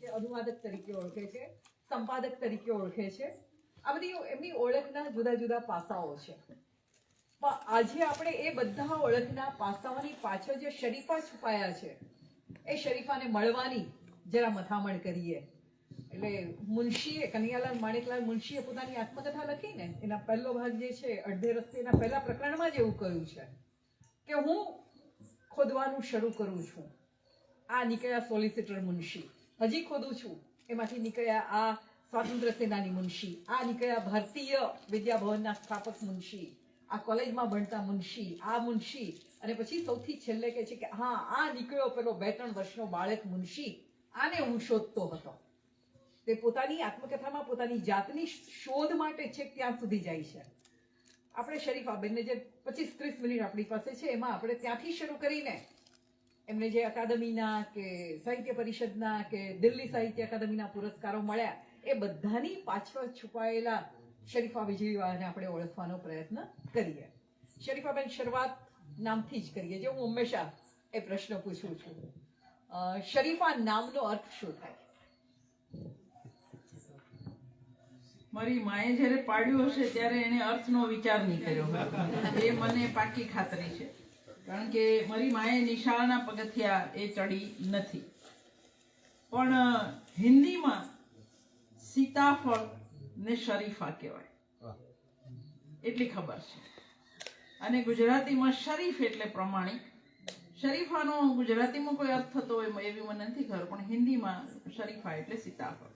કે અનુવાદક તરીકે ઓળખે છે, સંપાદક તરીકે ઓળખે છે. આ બધી એમની ઓળખના જુદા જુદા પાસાઓ છે. પણ આજે આપણે એ બધા ઓળખના પાસાઓની પાછળ જે શરીફા છુપાયા છે એ શરીફાને મળવાની જરા મથામણ કરીએ. એટલે મુનશીએ, કનૈયાલાલ માણેકલાલ મુનશીએ પોતાની આત્મકથા લખી ને એના પહેલો ભાગ જે છે અડધે રસ્તે, એના પહેલા પ્રકરણમાં જ એવું કહ્યું છે કે હું ખોદવાનું શરૂ કરું છું. આ નીકળ્યા સોલિસિટર મુનશી, હજી ખોદું છું. એમાંથી નીકળ્યા આ સ્વાતંત્ર્ય સેનાની મુનશી, આ નીકળ્યા ભારતીય વિદ્યાભવનના સ્થાપક મુનશી, આ કોલેજમાં ભણતા મુનશી, આ મુનશી, અને પછી સૌથી છેલ્લે કહે છે કે હા, આ નીકળ્યો પેલો 2-3 વર્ષનો બાળક મુનશી, આને હું શોધતો હતો. તે પોતાની આત્મકથામાં પોતાની જાતની શોધ માટે છેક ત્યાં સુધી જાય છે. આપણે શરીફાબેનને જે 25-30 મિનિટ આપણી પાસે છે એમાં આપણે ત્યાંથી શરૂ કરીને એમને જે અકાદમીના કે સાહિત્ય પરિષદના કે દિલ્હી સાહિત્ય અકાદમીના પુરસ્કારો મળ્યા એ બધાની પાછળ છુપાયેલા શરીફા વિજયવાળાને આપણે ઓળખવાનો પ્રયત્ન કરીએ. શરીફાબેન, શરૂઆત નામથી જ કરીએ. જે હું હંમેશા એ પ્રશ્ન પૂછું છું, શરીફા નામનો અર્થ શું થાય? મારી માએ જ્યારે પાડ્યું હશે ત્યારે એને અર્થનો વિચાર નહીં કર્યો, એ મને પાકી ખાતરી છે. કારણ કે મારી માએ નિશાળના પગથિયા એ ચડી નથી. પણ હિન્દીમાં સીતાફળ ને શરીફા કહેવાય એટલી ખબર છે. અને ગુજરાતીમાં શરીફ એટલે પ્રમાણિક. શરીફાનો ગુજરાતીમાં કોઈ અર્થ થતો હોય એવી મને નથી ખબર, પણ હિન્દીમાં શરીફા એટલે સીતાફળ.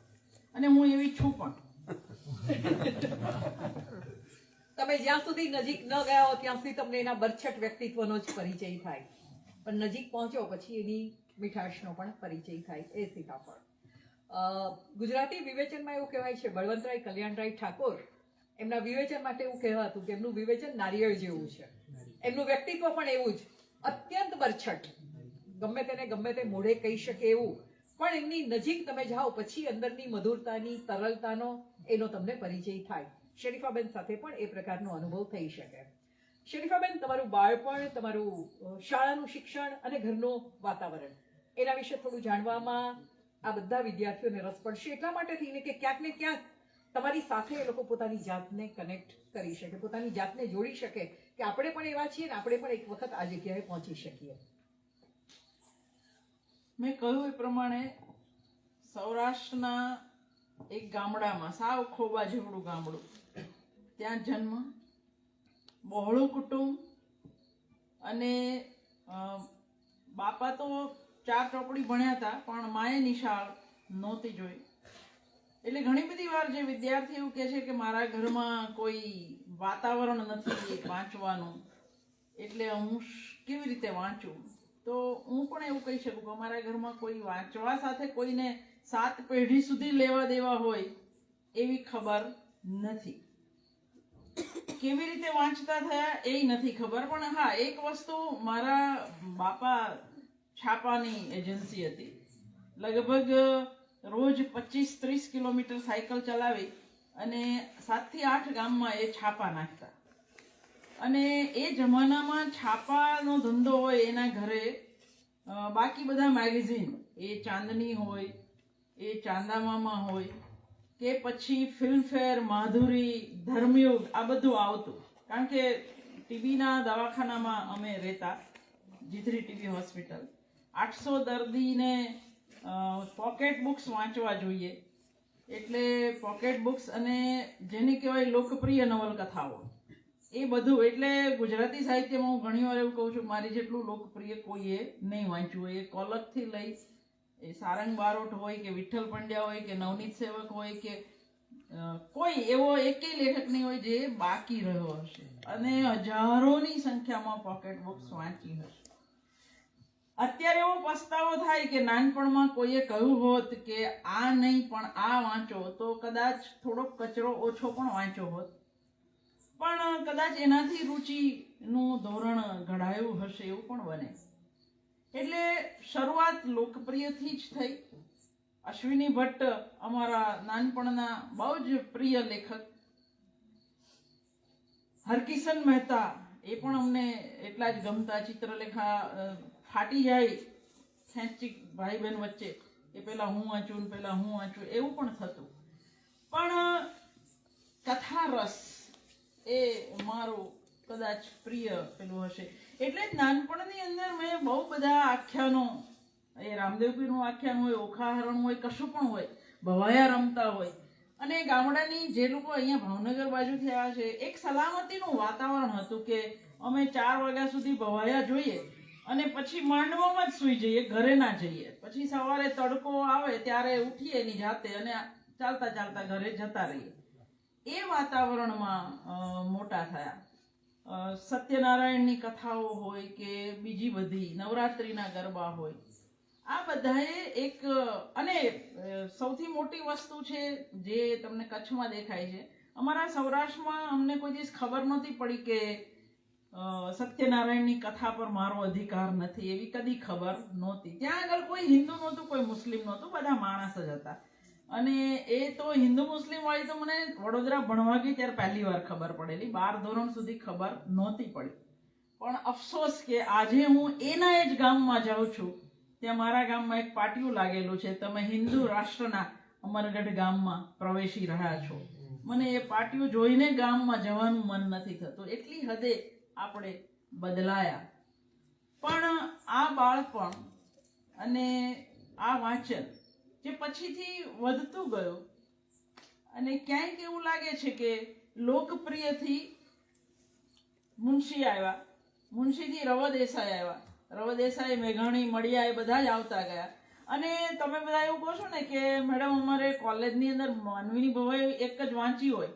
અને હું એવી છું પણ. તમે જ્યાં સુધી નજીક ન ગયા હો ત્યાં સુધી તમને એના બરછટ વ્યક્તિત્વનો જ પરિચય થાય, પણ નજીક પહોંચો પછી એની મીઠાશનો પણ પરિચય થાય. એ સીતાફળ. ગુજરાતી વિવેચનમાં એવું કહેવાય છે, બળવંતરાય કલ્યાણરાય ઠાકોર એમના વિવેચન માટે એવું કહેવાતું કે એમનું વિવેચન નારિયેળ જેવું છે. એમનું વ્યક્તિત્વ પણ એવું જ, અત્યંત બરછટ, ગમે તેને ગમે તે મોઢે કહી શકે એવું. પણ એમની નજીક તમે જાઓ પછી અંદરની મધુરતાની, તરલતાનો એનો તમને પરિચય થાય. શરીફાબેન સાથે પણ એ પ્રકારનો અનુભવ થઈ શકે. શરીફાબેન, તમારું બાળપણ, તમારું શાળાનું શિક્ષણ અને ઘરનું વાતાવરણ, એના વિશે થોડું જાણવામાં આ બધા વિદ્યાર્થીઓને રસ પડશે. એટલા માટે થઈને કે ક્યાંક ને ક્યાંક તમારી સાથે એ લોકો પોતાની જાતને કનેક્ટ કરી શકે, પોતાની જાતને જોડી શકે કે આપણે પણ એવા છીએ ને આપણે પણ એક વખત આ જગ્યાએ પહોંચી શકીએ. મેં કહ્યું એ પ્રમાણે સૌરાષ્ટ્રના એક ગામડામાં, સાવ ખોબા જેવડું ગામડું, ત્યાં જન્મ, બહોળું કુટુંબ, અને બાપા તો 4 ચોપડી ભણ્યા હતા પણ માએ નિશાળ નહોતી જોઈ. એટલે ઘણી બધી વાર જે વિદ્યાર્થી એવું કહે છે કે મારા ઘરમાં કોઈ વાતાવરણ નથી વાંચવાનું, એટલે હું કેવી રીતે વાંચું, તો હું પણ એવું કહી શકું કે અમારા ઘરમાં કોઈ વાંચવા સાથે કોઈને 7 પેઢી સુધી લેવા દેવા હોય એવી ખબર નથી. કેવી રીતે વાંચતા થયા એ નથી ખબર. પણ હા, એક વસ્તુ, મારા બાપા છાપાની એજન્સી હતી. લગભગ રોજ 25-30 કિલોમીટર સાયકલ ચલાવી અને 7 થી 8 ગામમાં એ છાપા નાખતા. અને એ જમાનામાં છાપાનો ધંધો હોય એના ઘરે બાકી બધા મેગેઝિન, એ ચાંદની હોય, એ ચાંદામામા હોય, કે પછી ફિલ્મફેર, માધુરી, ધર્મયુગ, આ બધું આવતું. કારણ કે ટીબીના દવાખાનામાં અમે રહેતા, જીથરી ટીબી હોસ્પિટલ. 800 દર્દીને પોકેટ બુક્સ વાંચવા જોઈએ, એટલે પોકેટ બુક્સ અને જેને કહેવાય લોકપ્રિય નવલકથાઓ, એ બધું. એટલે ગુજરાતી સાહિત્યમાં હું ઘણી વાર એવું કહું છું, મારી જેટલું લોકપ્રિય કોઈએ નહીં વાંચ્યું હોય. એ કોલકથી લઈ, એ સારંગ બારોટ હોય કે વિઠ્ઠલ પંડ્યા હોય કે નવનીત સેવક હોય કે કોઈ એવો એકેય લેખક નહીં હોય જે બાકી રહ્યો હશે. અને હજારોની સંખ્યામાં પોકેટ બુક્સ વાંચી હશે. અત્યારે એવો પસ્તાવો થાય કે નાનપણમાં કોઈએ કહ્યું હોત કે આ નહીં પણ આ વાંચો, તો કદાચ થોડોક કચરો ઓછો પણ વાંચ્યો હોત. પણ કદાચ એનાથી રુચિનું ધોરણ ઘડાયું હશે એવું પણ બને. એટલે શરૂઆત લોકપ્રિયથી જ થઈ. અશ્વિની ભટ્ટ અમારા નાનપણના બહુ જ પ્રિય લેખક. હરકિશન મહેતા, એ પણ અમને એટલા જ ગમતા. ચિત્રલેખા ફાટી જાય ખેંચી ભાઈ બહેન વચ્ચે કે પેલા હું વાંચું ને પેલા હું વાંચું, એવું પણ થતું. પણ કથા રસ એ મારું કદાચ પ્રિય પેલું હશે. એટલે જ નાનપણની અંદર મેં બહુ બધા આખ્યાનો, એ રામદેવપીરનું આખ્યાન હોય, ઓખાહરણ હોય, કશું પણ હોય, ભવાયા રમતા હોય. અને ગામડાની જે લોકો અહીંયા ભાવનગર બાજુથી આવ્યા છે, એક સલામતીનું વાતાવરણ હતું કે અમે 4 વાગ્યા સુધી ભવાયા જોઈએ અને પછી માંડવામાં જ સૂઈ જઈએ, ઘરે ના જઈએ. પછી સવારે તડકો આવે ત્યારે ઉઠીએ એની જાતે અને ચાલતા ચાલતા ઘરે જતા રહીએ. એ વાતાવરણમાં મોટા થયા. સત્યનારાયણની કથાઓ હોય કે બીજી બધી નવરાત્રિના ગરબા હોય, આ બધાએ એક, અને સૌથી મોટી વસ્તુ છે જે તમને કચ્છમાં દેખાય છે, અમારા સૌરાષ્ટ્રમાં અમને કોઈ દિવસ ખબર નહોતી પડી કે સત્યનારાયણની કથા પર મારો અધિકાર નથી, એવી કદી ખબર નહોતી. ત્યાં આગળ કોઈ હિન્દુ નહોતું, કોઈ મુસ્લિમ નહોતું, બધા માણસ જ હતા. અને એ તો હિન્દુ મુસ્લિમ વાળી તો મને વડોદરા ભણવા ગઈ ત્યારે પહેલી વાર ખબર પડેલી. 12 ધોરણ સુધી ખબર નહોતી પડી. પણ અફસોસ કે આજે હું એના જ ગામમાં જાઉં છું, ત્યાં મારા ગામમાં એક પાટિયું લાગેલું છે, તમે હિન્દુ રાષ્ટ્રના અમરગઢ ગામમાં પ્રવેશી રહ્યા છો. મને એ પાટિયું જોઈને ગામમાં જવાનું મન નથી થતું. એટલી હદે આપણે બદલાયા. પણ આ બાળપણ અને આ વાંચન જે પછીથી વધતું ગયું, અને ક્યાંક એવું લાગે છે કે લોકપ્રિયથી મુનશી આવ્યા, મુનશીથી રવ દેસાઈ આવ્યા, રવ દેસાઈ, મેઘાણી, મળિયા, એ બધા જ આવતા ગયા. અને તમે બધા એવું કહો છો ને કે મેડમ અમારે કોલેજની અંદર માનવીની ભવાઈ એક જ વાંચી હોય,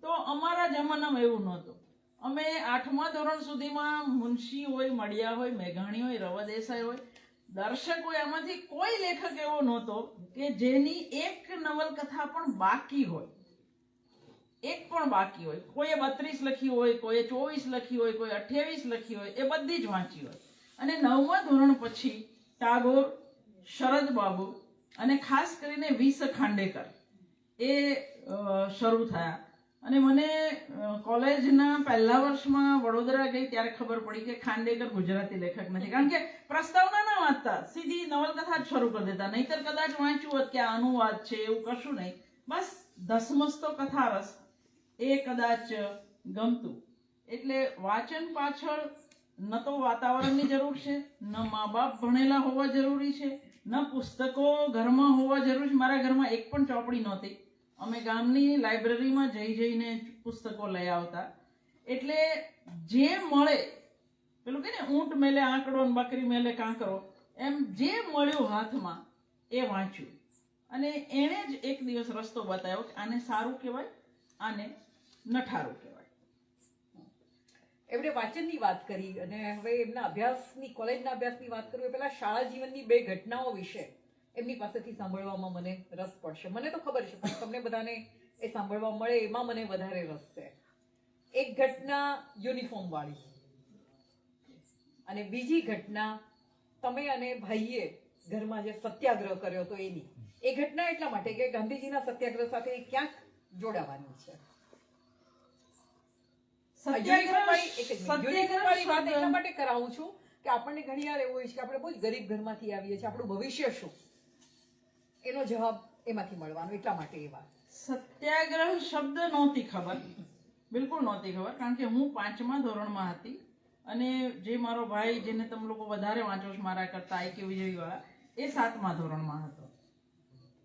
તો અમારા જમાનામાં એવું નહોતું. અમે 8મા ધોરણ સુધીમાં મુનશી હોય, મળિયા હોય, મેઘાણી હોય, રવ દેસાઈ હોય, દર્શકો, એમાંથી કોઈ લેખક એવો નહોતો કે જેની એક નવલકથા પણ બાકી હોય, એક પણ બાકી હોય. કોઈએ 32 લખી હોય, કોઈએ 24 લખી હોય, કોઈ 28 લખી હોય, એ બધી જ વાંચી હોય. અને 9મા ધોરણ પછી ટાગોર, શરદ બાબુ અને ખાસ કરીને વીસ ખાંડેકર એ શરૂ થયા. અને મને કોલેજના પહેલા વર્ષમાં વડોદરા ગઈ ત્યારે ખબર પડી કે ખાંડેકર ગુજરાતી લેખક નથી. કારણ કે પ્રસ્તાવના ના વાંચતા, સીધી નવલકથા જ શરૂ કરી દેતા. નહીતર કદાચ વાંચ્યું હોત કે આ અનુવાદ છે, એવું કશું નહીં. બસ ધસમસતો કથારસ એ કદાચ ગમતું. એટલે વાંચન પાછળ ન તો વાતાવરણની જરૂર છે, ન મા બાપ ભણેલા હોવા જરૂરી છે, ન પુસ્તકો ઘરમાં હોવા જરૂરી છે. મારા ઘરમાં એક પણ ચોપડી નહોતી. અમે ગામની લાઇબ્રેરીમાં જઈને પુસ્તકો લઈ આવતા. એટલે જે મળે, પેલું કે ને ઊંટ મેલે આંકડો ને બકરી મેલે કાંકરો, એમ જે મળ્યું હાથમાં એ વાંચ્યું. અને એણે જ એક દિવસ રસ્તો બતાવ્યો કે આને સારું કહેવાય, આને નઠારું કહેવાય. એમણે વાંચનની વાત કરી અને હવે એમના અભ્યાસની, કોલેજના અભ્યાસની વાત કરું, પેલા શાળા જીવનની 2 ઘટનાઓ વિશે એમની પાસેથી સાંભળવામાં મને રસ પડશે. મને તો ખબર છે, પણ તમને બધાને એ સાંભળવા મળે એમાં મને વધારે રસ છે. એક ઘટના યુનિફોર્મ વાળી, અને બીજી ઘટના તમે અને ભાઈએ ઘરમાં જે સત્યાગ્રહ કર્યો હતો એની. એ ઘટના એટલા માટે કે ગાંધીજીના સત્યાગ્રહ સાથે ક્યાંક જોડાવાની છે. યુનિફોર્મ વાળી વાત એટલા માટે કરાવું છું કે આપણને ઘણી વાર એવું હોય છે કે આપણે બહુ જ ગરીબ ઘરમાંથી આવીએ છીએ, આપણું ભવિષ્ય શું, એનો જવાબ એમાંથી મળવાનો, એટલા માટે એ વાત. સત્યાગ્રહ શબ્દ નહોતી ખબર, બિલકુલ નહોતી ખબર. કારણ કે હું 5મા ધોરણમાં હતી અને જે મારો ભાઈ, જેને તમે લોકો વધારે વાંચો છો મારા કરતા, IQ જેવી વાળા, એ 7મા ધોરણમાં હતો.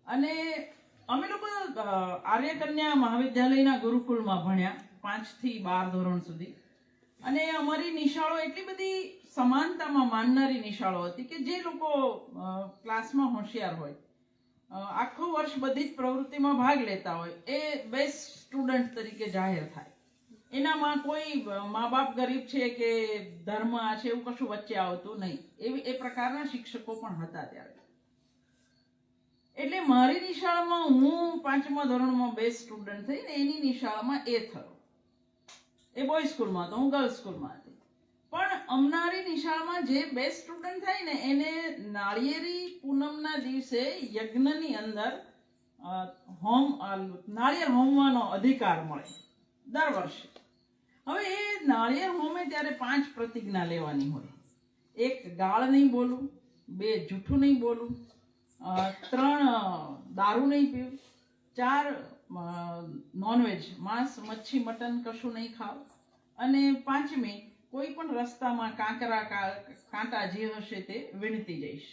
અને અમે લોકો આર્યકન્યા મહાવિદ્યાલયના ગુરુકુળમાં ભણ્યા 5 થી 12 ધોરણ સુધી. અને અમારી નિશાળો એટલી બધી સમાનતામાં માનનારી નિશાળો હતી કે જે લોકો ક્લાસમાં હોશિયાર હોય, આખું વર્ષ બધી જ પ્રવૃત્તિમાં ભાગ લેતા હોય, એ બેસ્ટ સ્ટુડન્ટ તરીકે જાહેર થાય. એનામાં કોઈ મા બાપ ગરીબ છે કે ધર્મ આ છે એવું કશું વચ્ચે આવતું નહીં. એ પ્રકારના શિક્ષકો પણ હતા ત્યારે. એટલે મારી નિશાળમાં હું 5મા ધોરણમાં બેસ્ટ સ્ટુડન્ટ થઈ ને એની નિશાળમાં એ થયો. એ બોય સ્કૂલમાં હતો, હું ગર્લ્સ સ્કૂલમાં હતી. પણ અમનારી નિશાળમાં જે બેસ્ટ સ્ટુડન્ટ થાય ને એને નાળિયેરી પૂનમના દિવસે યજ્ઞની અંદર નાળિયેર હોમવાનો અધિકાર મળે દર વર્ષે. હવે એ નાળિયેર હોમે ત્યારે 5 પ્રતિજ્ઞા લેવાની હોય. 1 ગાળ નહીં બોલું, 2 જૂઠું નહીં બોલું, 3 દારૂ નહીં પીવું, 4 નોનવેજ માંસ મચ્છી મટન કશું નહીં ખાવું, અને 5મી કોઈ પણ રસ્તામાં કાંટા જે હશે તે વીણતી જઈશ.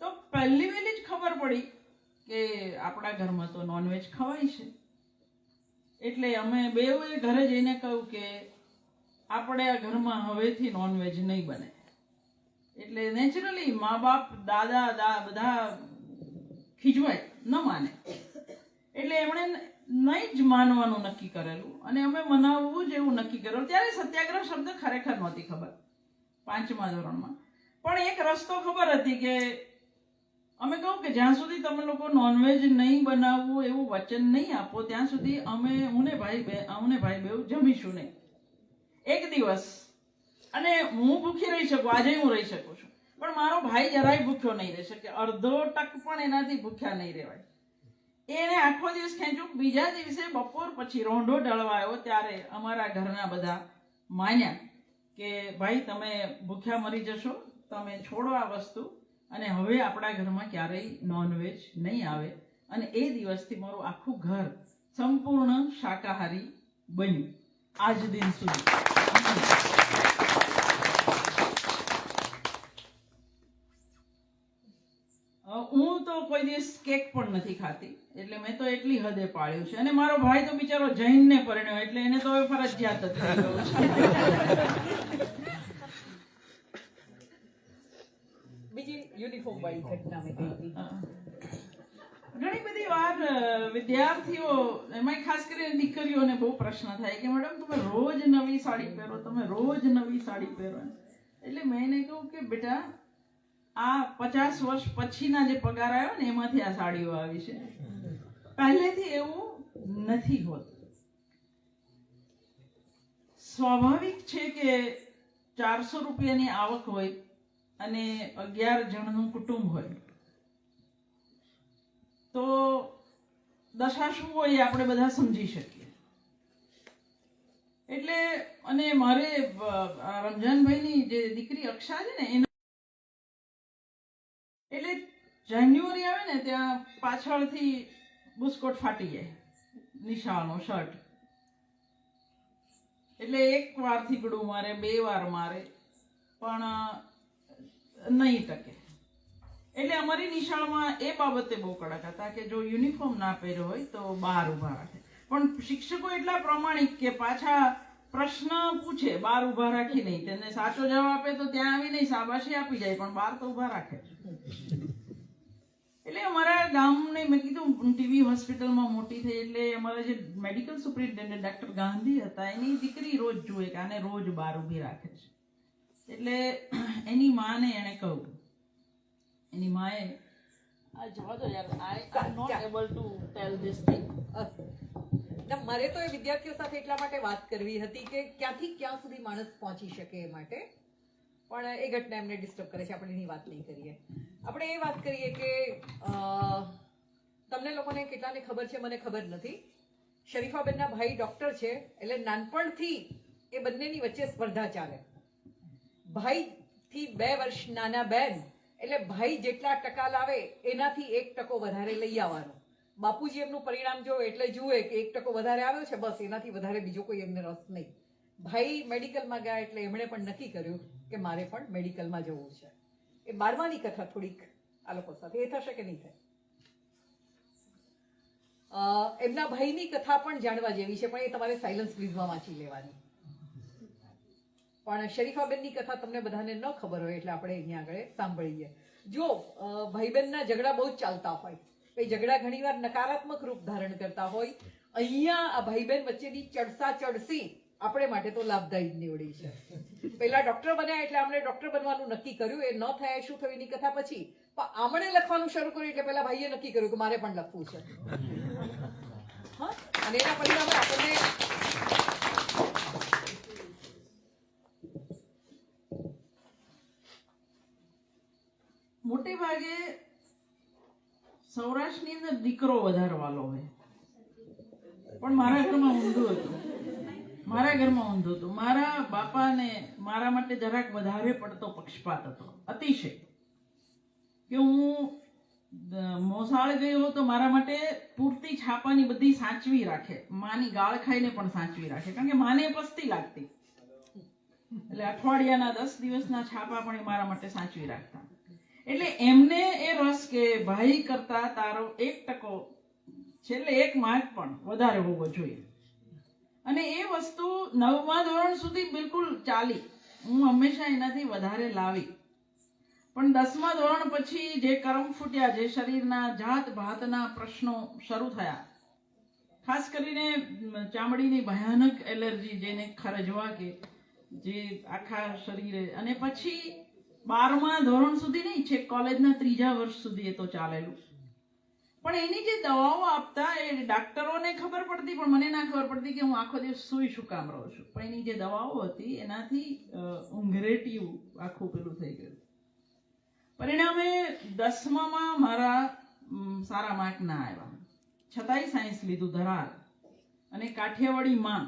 તો પહેલી વહેલી જ ખબર પડી કે આપણા ઘરમાં તો નોનવેજ ખવાય છે. એટલે અમે બેઉએ ઘરે જઈને કહ્યું કે આપણે આ ઘરમાં હવેથી નોનવેજ નહીં બને. એટલે નેચરલી મા બાપ દાદા બધા ખીજવાય, ન માને. એટલે એમણે નહીં જ માનવાનું નક્કી કરેલું, અને અમે મનાવવું જ એવું નક્કી કરેલું. ત્યારે સત્યાગ્રહ શબ્દ ખરેખર નહોતી ખબર 5મા ધોરણમાં, પણ એક રસ્તો ખબર હતી કે અમે કહું કે જ્યાં સુધી તમે લોકો નોનવેજ નહીં બનાવવું એવું વચન નહીં આપો ત્યાં સુધી હું ને ભાઈ બેઉ જમીશું નહીં એક દિવસ. અને હું ભૂખી રહી શકું, આજે હું રહી શકું છું, પણ મારો ભાઈ જરાય ભૂખ્યો નહીં રહી શકે, અડધો ટક પણ એનાથી ભૂખ્યા નહીં રહેવાય. એને આખો દિવસ ખેંચ્યું. બીજા દિવસે બપોર પછી રોંઢો ઢળવાયો ત્યારે અમારા ઘરના બધા માન્યા કે ભાઈ તમે ભૂખ્યા મરી જશો, તમે છોડો આ વસ્તુ, અને હવે આપણા ઘરમાં ક્યારેય નોનવેજ નહીં આવે. અને એ દિવસથી મારું આખું ઘર સંપૂર્ણ શાકાહારી બન્યું આજ દિન સુધી. હું તો કોઈ દિવસ કેક પણ નથી ખાતી, એટલે મેં તો એટલી હદે પાળ્યું છે. અને મારો ભાઈ તો બિચારો જૈનને પરણ્યો, એટલે એને તો હવે ફરજિયાત જ થઈ ગયું છે. બીજી યુનિફોર્મ વાળી ઘટના મેં કહી હતી. ઘણી બધી વાર વિદ્યાર્થીઓ, એમાં ખાસ કરીને દીકરીઓને બહુ પ્રશ્ન થાય કે મેડમ તમે રોજ નવી સાડી પહેરો, તમે રોજ નવી સાડી પહેરો. એટલે મેં એને કહું કે બેટા આ 50 વર્ષ પછીના જે પગાર આવ્યો ને એમાંથી આ સાડીઓ આવી છે, પહેલેથી એવું નથી હોતું. સ્વાભાવિક છે કે 400 રૂપિયાની આવક હોય અને 11 જણનું કુટુંબ હોય તો દશા શું હોય એ આપણે બધા સમજી શકીએ. એટલે અને મારે રમજાનભાઈની જે દીકરી અક્ષા છે ને એના, એટલે જાન્યુઆરી આવે ને ત્યાં પાછળથી બુસ્કોટ ફાટી જાય, નિશાળનો શર્ટ. એટલે 1 વાર થીગડું મારે, 2 વાર મારે, પણ નહીં ટકે. એટલે અમારી નિશાળમાં એ બાબતે બહુ કડક હતા કે જો યુનિફોર્મ ના પહેર્યો હોય તો બહાર ઉભા રાખે. પણ શિક્ષકો એટલા પ્રમાણિક કે પાછા પ્રશ્ન પૂછે, બહાર ઉભા રાખી નહીં. તેને સાચો જવાબ આપે તો ત્યાં આવી નહીં શાબાશી આપી જાય, પણ બહાર તો ઉભા રાખે. એટલે અમારા ગામને મેં કીધું ટીવી હોસ્પિટલમાં મોટી થઈ, એટલે અમારા જે મેડિકલ સુપ્રિન્ટેન્ડન્ટ ડોક્ટર ગાંધી હતા એની દીકરી રોજ જુએ કે આને રોજ બહાર ઊભી રાખે છે. એટલે એની માને એણે કહ્યું, એની માએ જવા દો યાર, I am not able to tell this thing. મારે તો એ વિદ્યાર્થીઓ સાથે એટલા માટે વાત કરવી હતી કે ક્યાંથી ક્યાં સુધી માણસ પહોંચી શકે એ માટે. પણ એ ઘટના એમને ડિસ્ટર્બ કરે છે, આપણે એની વાત નહીં કરીએ. આપણે એ વાત કરીએ કે તમને લોકોને કેટલાને ખબર છે, મને ખબર નથી. શરીફાબેનના ભાઈ ડોક્ટર છે, એટલે નાનપણથી એ બંનેની વચ્ચે સ્પર્ધા ચાલે. ભાઈથી 2 વર્ષ નાના બેન, એટલે ભાઈ જેટલા ટકા લાવે એનાથી 1% વધારે લઈ આવવાનો. બાપુજી એમનું પરિણામ જોવે એટલે જુએ કે 1% વધારે આવ્યો છે, બસ એનાથી વધારે બીજો કોઈ એમને રસ નહીં. ભાઈ મેડિકલમાં ગયા એટલે એમણે પણ નક્કી કર્યું કે મારે પણ મેડિકલમાં જવું છે. એ 12માની કથા થોડીક આ લોકો સાથે એ થશે કે નહીં થાય. એમના ભાઈની કથા પણ જાણવા જેવી છે, પણ એ તમારે સાયલન્સ પ્લીઝમાં વાંચી લેવાની. પણ શરીફાબેનની કથા તમને બધાને ન ખબર હોય એટલે આપણે અહીંયા આગળ સાંભળીએ. જો ભાઈ બહેનના ઝઘડા બહુ જ ચાલતા હોય, એ ઝઘડા ઘણીવાર નકારાત્મક રૂપ ધારણ કરતા હોય. અહીંયા આ ભાઈ બહેન વચ્ચેની ચડસા ચડસી આપણે માટે તો લાભદાયી નીવડી છે. પહેલા ડોક્ટર બન્યા એટલે આપણે ડોક્ટર બનવાનું નક્કી કર્યું. એ ન થાય શું થયું એની કથા પછી, પણ આમણે લખવાનું શરૂ કર્યું એટલે પહેલા ભાઈએ નક્કી કર્યું કે મારે પણ લખવું છે. હા, અને એના પરિણામે આપણને મોટે ભાગે સૌરાષ્ટ્રની અંદર દીકરો વધારે વાલો હોય, પણ મારા ઘરમાં ઊંધું હતું. મારા બાપાને મારા માટે જરાક વધારે પડતો પક્ષપાત હતો, અતિશય. કે હું મોસાળ ગયો તો મારા માટે પૂરતી છાપાની બધી સાચવી રાખે, માની ગાળ ખાઈને પણ સાચવી રાખે, કારણ કે માને પસ્તી લાગતી, એટલે અઠવાડિયાના 10 દિવસના છાપા પણ એ મારા માટે સાચવી રાખતા. એટલે એમને એ રસ કે ભાઈ કરતા તારો 1% છેલ્લે 1 માર્ક પણ વધારે હોવો જોઈએ. અને એ વસ્તુ 9મા ધોરણ સુધી બિલકુલ ચાલી, હું હંમેશા એનાથી વધારે લાવી. પણ 10મા ધોરણ પછી જે કરમ ફૂટ્યા, જે શરીરના જાત ભાતના પ્રશ્નો શરૂ થયા, ખાસ કરીને ચામડીની ભયાનક એલર્જી જેને ખરજવા કે, જે આખા શરીરે, અને પછી 12મા ધોરણ સુધી નહીં, છેક કોલેજના 3જા વર્ષ સુધી એ તો ચાલેલું. પણ એની જે દવાઓ આપતા એ ડાક્ટરોને ખબર પડતી, પણ મને ના ખબર પડતી કે હું આખો દિવસ સુઈ શું કામ રહું છું. પણ એની જે દવાઓ હતી એનાથી ઊંઘરેટિયું આખું પેલું થઈ ગયું. પરિણામે 10મામાં મારા સારા માર્ક ના આવ્યા, છતાંય સાયન્સ લીધું ધરાર, અને કાઠિયાવાડી માં,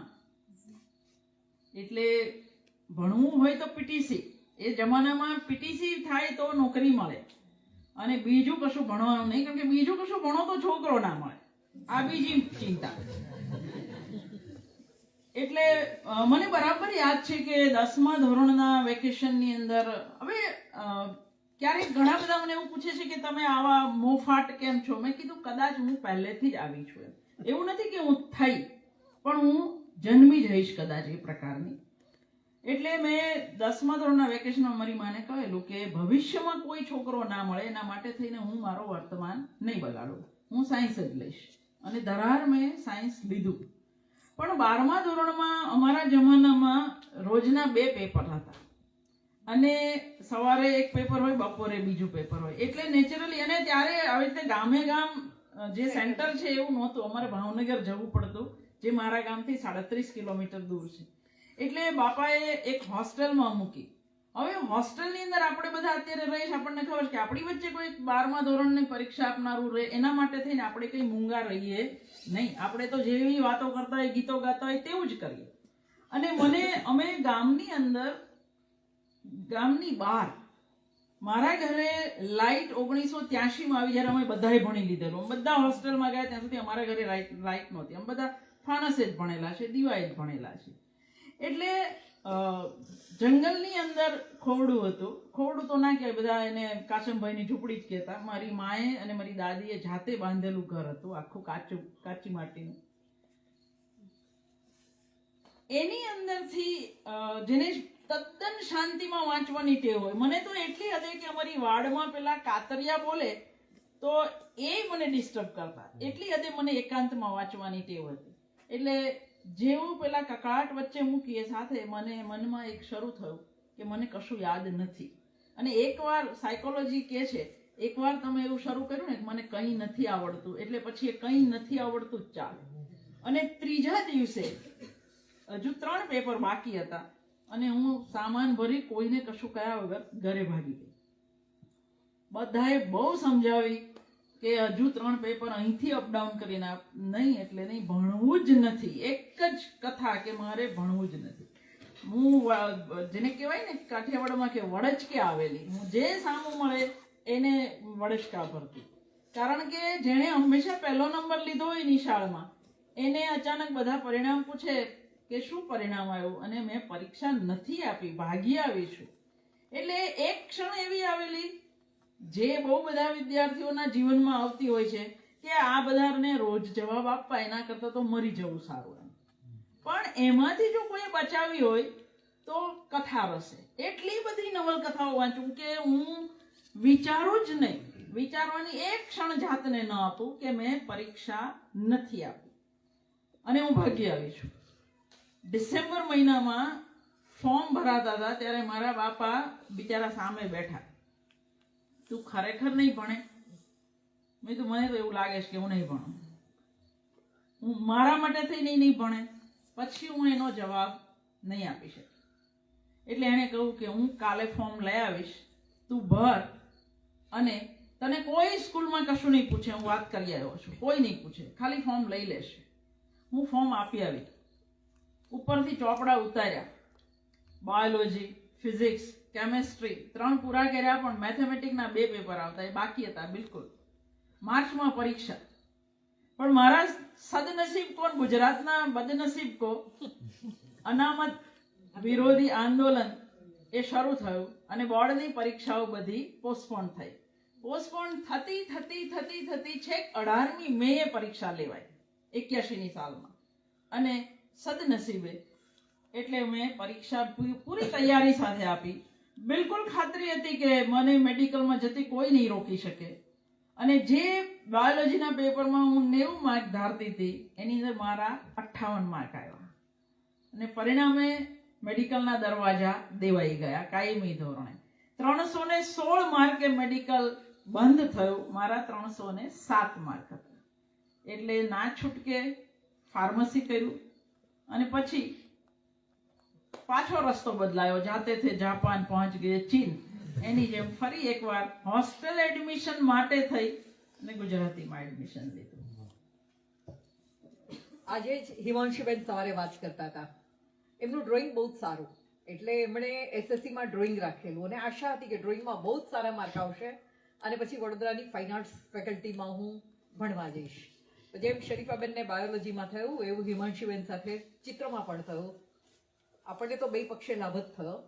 એટલે ભણવું હોય તો પીટીસી. એ જમાનામાં પીટીસી થાય તો નોકરી મળે, અને બીજું કશું ભણવાનું નહીં, કારણ કે બીજું કશું ભણો તો છોકરો ના મળે, આ બીજી ચિંતા. એટલે મને બરાબર યાદ છે કે 10મા ધોરણના વેકેશનની અંદર, હવે ક્યારેક ઘણા બધા મને એવું પૂછે છે કે તમે આવા મોફાટ કેમ છો? મેં કીધું કદાચ હું પહેલેથી જ આવી છું. એવું નથી કે હું થઈ, પણ હું જન્મી જઈશ કદાચ એ પ્રકારની. એટલે મેં 10મા ધોરણના વેકેશનમાં મારી માને કહેલું કે ભવિષ્યમાં કોઈ છોકરો ના મળે એના માટે થઈને હું મારો વર્તમાન નહીં બગાડું, હું સાયન્સ જ લઈશ. અને ધરાર મેં સાયન્સ લીધું. પણ 12મા ધોરણમાં અમારા જમાનામાં રોજના 2 પેપર હતા, અને સવારે 1 પેપર હોય, બપોરે બીજું પેપર હોય. એટલે નેચરલી, અને ત્યારે આવી રીતે ગામે ગામ જે સેન્ટર છે એવું નહોતું, અમારે ભાવનગર જવું પડતું, જે મારા ગામથી 37 કિલોમીટર દૂર છે. એટલે બાપાએ એક હોસ્ટેલમાં મૂકી. હવે હોસ્ટેલની અંદર આપણે બધા અત્યારે રહીશ, આપણને ખબર છે કે આપણી વચ્ચે કોઈ 12મા ધોરણની પરીક્ષા આપનારું રહે, એના માટે થઈને આપણે કંઈ મૂંગા રહીએ નહીં. આપણે તો જેવી વાતો કરતા હોય, ગીતો ગાતા હોય તેવું જ કરીએ. અને અમે ગામની અંદર, ગામની બહાર, મારા ઘરે લાઇટ 1983માં આવી, જ્યારે અમે બધાએ ભણી લીધેલું. બધા હોસ્ટેલમાં ગયા ત્યાં સુધી અમારા ઘરે લાઇટ નહોતી. અમે બધા ફાનસે જ ભણેલા છે, દીવાએ જ ભણેલા છે. એટલે જંગલની અંદર ખોવડું હતું. ખોવડું તો ના કહેવાય, બધા એને કાશમભાઈની ઝૂંપડી જ કહેતા. મારી માએ અને મારી દાદીએ જાતે બાંધેલું ઘર હતું, આખું કાચી માટીનું. એની અંદરથી જેને તદ્દન શાંતિમાં વાંચવાની ટેવ હોય, મને તો એટલી હદે કે અમારી વાડમાં પેલા કાતરિયા બોલે તો એ મને ડિસ્ટર્બ કરતા, એટલી હદે મને એકાંતમાં વાંચવાની ટેવ હતી. એટલે જેવું પેલા કકળાટ વચ્ચે મૂકીએ સાથે મને મનમાં એક શરૂ થયું કે મને કશું યાદ નથી. અને એકવાર સાયકોલોજી કહે છે, એકવાર તમે એવું શરૂ કર્યું ને કે મને કંઈ નથી આવડતું, એટલે પછી એ કંઈ નથી આવડતું જ ચાલે. અને 3જા દિવસે હજુ 3 પેપર બાકી હતા, અને હું સામાન ભરી કોઈને કશું કયા વગર ઘરે ભાગી ગઈ. બધાએ બહુ સમજાવી કે હજુ 3 પેપર અહીંથી અપડાઉન કરીને નહીં, એટલે નહીં, ભણવું જ નથી. એક જ કથા કે મારે ભણવું જ નથી. હું જેને કહેવાય ને કાઠિયાવાડમાં કે વડચકે આવેલી, હું જે સામું મળે એને વડચકા ભરતી. કારણ કે જેણે હંમેશા પહેલો નંબર લીધો હોય નિશાળમાં, એને અચાનક બધા પરિણામ પૂછે કે શું પરિણામ આવ્યું, અને મેં પરીક્ષા નથી આપી, ભાગી આવી છું. એટલે એક ક્ષણ એવી આવેલી જે બહુ બધા વિદ્યાર્થીઓના જીવનમાં આવતી હોય છે કે આ બધાને રોજ જવાબ આપવા એના કરતાં તો મરી જવું સારું. પણ એમાંથી જો કોઈ બચાવી હોય તો કથા રસે. એટલી બધી નવલકથાઓ વાંચું કે હું વિચારું જ નહીં, વિચારવાની એક ક્ષણ જાતને ન આપું કે મેં પરીક્ષા નથી આપી, અને હું ભાગી આવી છું. ડિસેમ્બર મહિનામાં ફોર્મ ભરાતા હતા ત્યારે મારા બાપા બિચારા સામે બેઠા. તું ખરેખર નહીં ભણે? મેં તો મને તો એવું લાગે છે કે હું નહીં ભણું, હું મારા માટે થઈ નહીં ભણે. પછી હું એનો જવાબ નહીં આપી શકી. એટલે એણે કહ્યું કે હું કાલે ફોર્મ લઈ આવીશ, તું ભર, અને તને કોઈ સ્કૂલમાં કશું નહીં પૂછે, હું વાત કરી આવ્યો છું, કોઈ નહીં પૂછે, ખાલી ફોર્મ લઈ લેશે. હું ફોર્મ આપી આવી. ઉપરથી ચોપડા ઉતાર્યા, બાયોલોજી, ફિઝિક્સ, કેમેસ્ટ્રી 3 પૂરા કર્યા, પણ મેથેમેટિકના 2 પેપર આવતા, એ બાકી હતા બિલકુલ. માર્ચમાં પરીક્ષા. પણ મારા સદનસીબ કો ગુજરાતના બદનસીબ કો અનામત વિરોધી આંદોલન એ શરૂ થયું અને બોર્ડની પરીક્ષાઓ બધી પોસ્ટપોન થઈ. પોસ્ટપોન થતી છેક 18મી મેએ પરીક્ષા લેવાય 81ની સાલમાં. અને સદનસીબે એટલે મેં પરીક્ષા પૂરી તૈયારી સાથે આપી. બિલકુલ ખાતરી હતી કે મને મેડિકલમાં જતી કોઈ નહીં રોકી શકે. અને જે બાયોલોજીના પેપરમાં હું 90 માર્ક ધારતી હતી એની અંદર મારા 58 માર્ક આવ્યા અને પરિણામે મેડિકલના દરવાજા દેવાઈ ગયા કાયમી ધોરણે. 316 માર્કે મેડિકલ બંધ થયું. મારા 307 માર્ક હતા. એટલે ના છૂટકે ફાર્મસી કર્યું અને પછી પાછો રસ્તો બદલાયો. જાતે थे જાપાન પહોંચ ગયે ચીન. એની જેમ ફરી એકવાર હોસ્ટેલ એડમિશન માટે થઈ અને ગુજરાતીમાં એડમિશન લીધું. આજે જ હિમાંશુબેન સવારે વાત કરતા હતા. એમનું ડ્રોઈંગ બહુ જ સારું, એટલે એમણે એસએસસીમાં ડ્રોઈંગ રાખેલું અને આશા હતી કે ડ્રોઈંગમાં બહુ જ સારા માર્ક આવશે અને પછી વડોદરાની ફાઇન આર્ટ્સ ફેકલ્ટીમાં હું ભણવા જઈશ. જેમ શરીફાબેનને બાયોલોજીમાં થયું એવું હિમાંશુબેન સાથે ચિત્રમાં પણ થયું. આપણને તો બે પક્ષે લાભ જ થયો.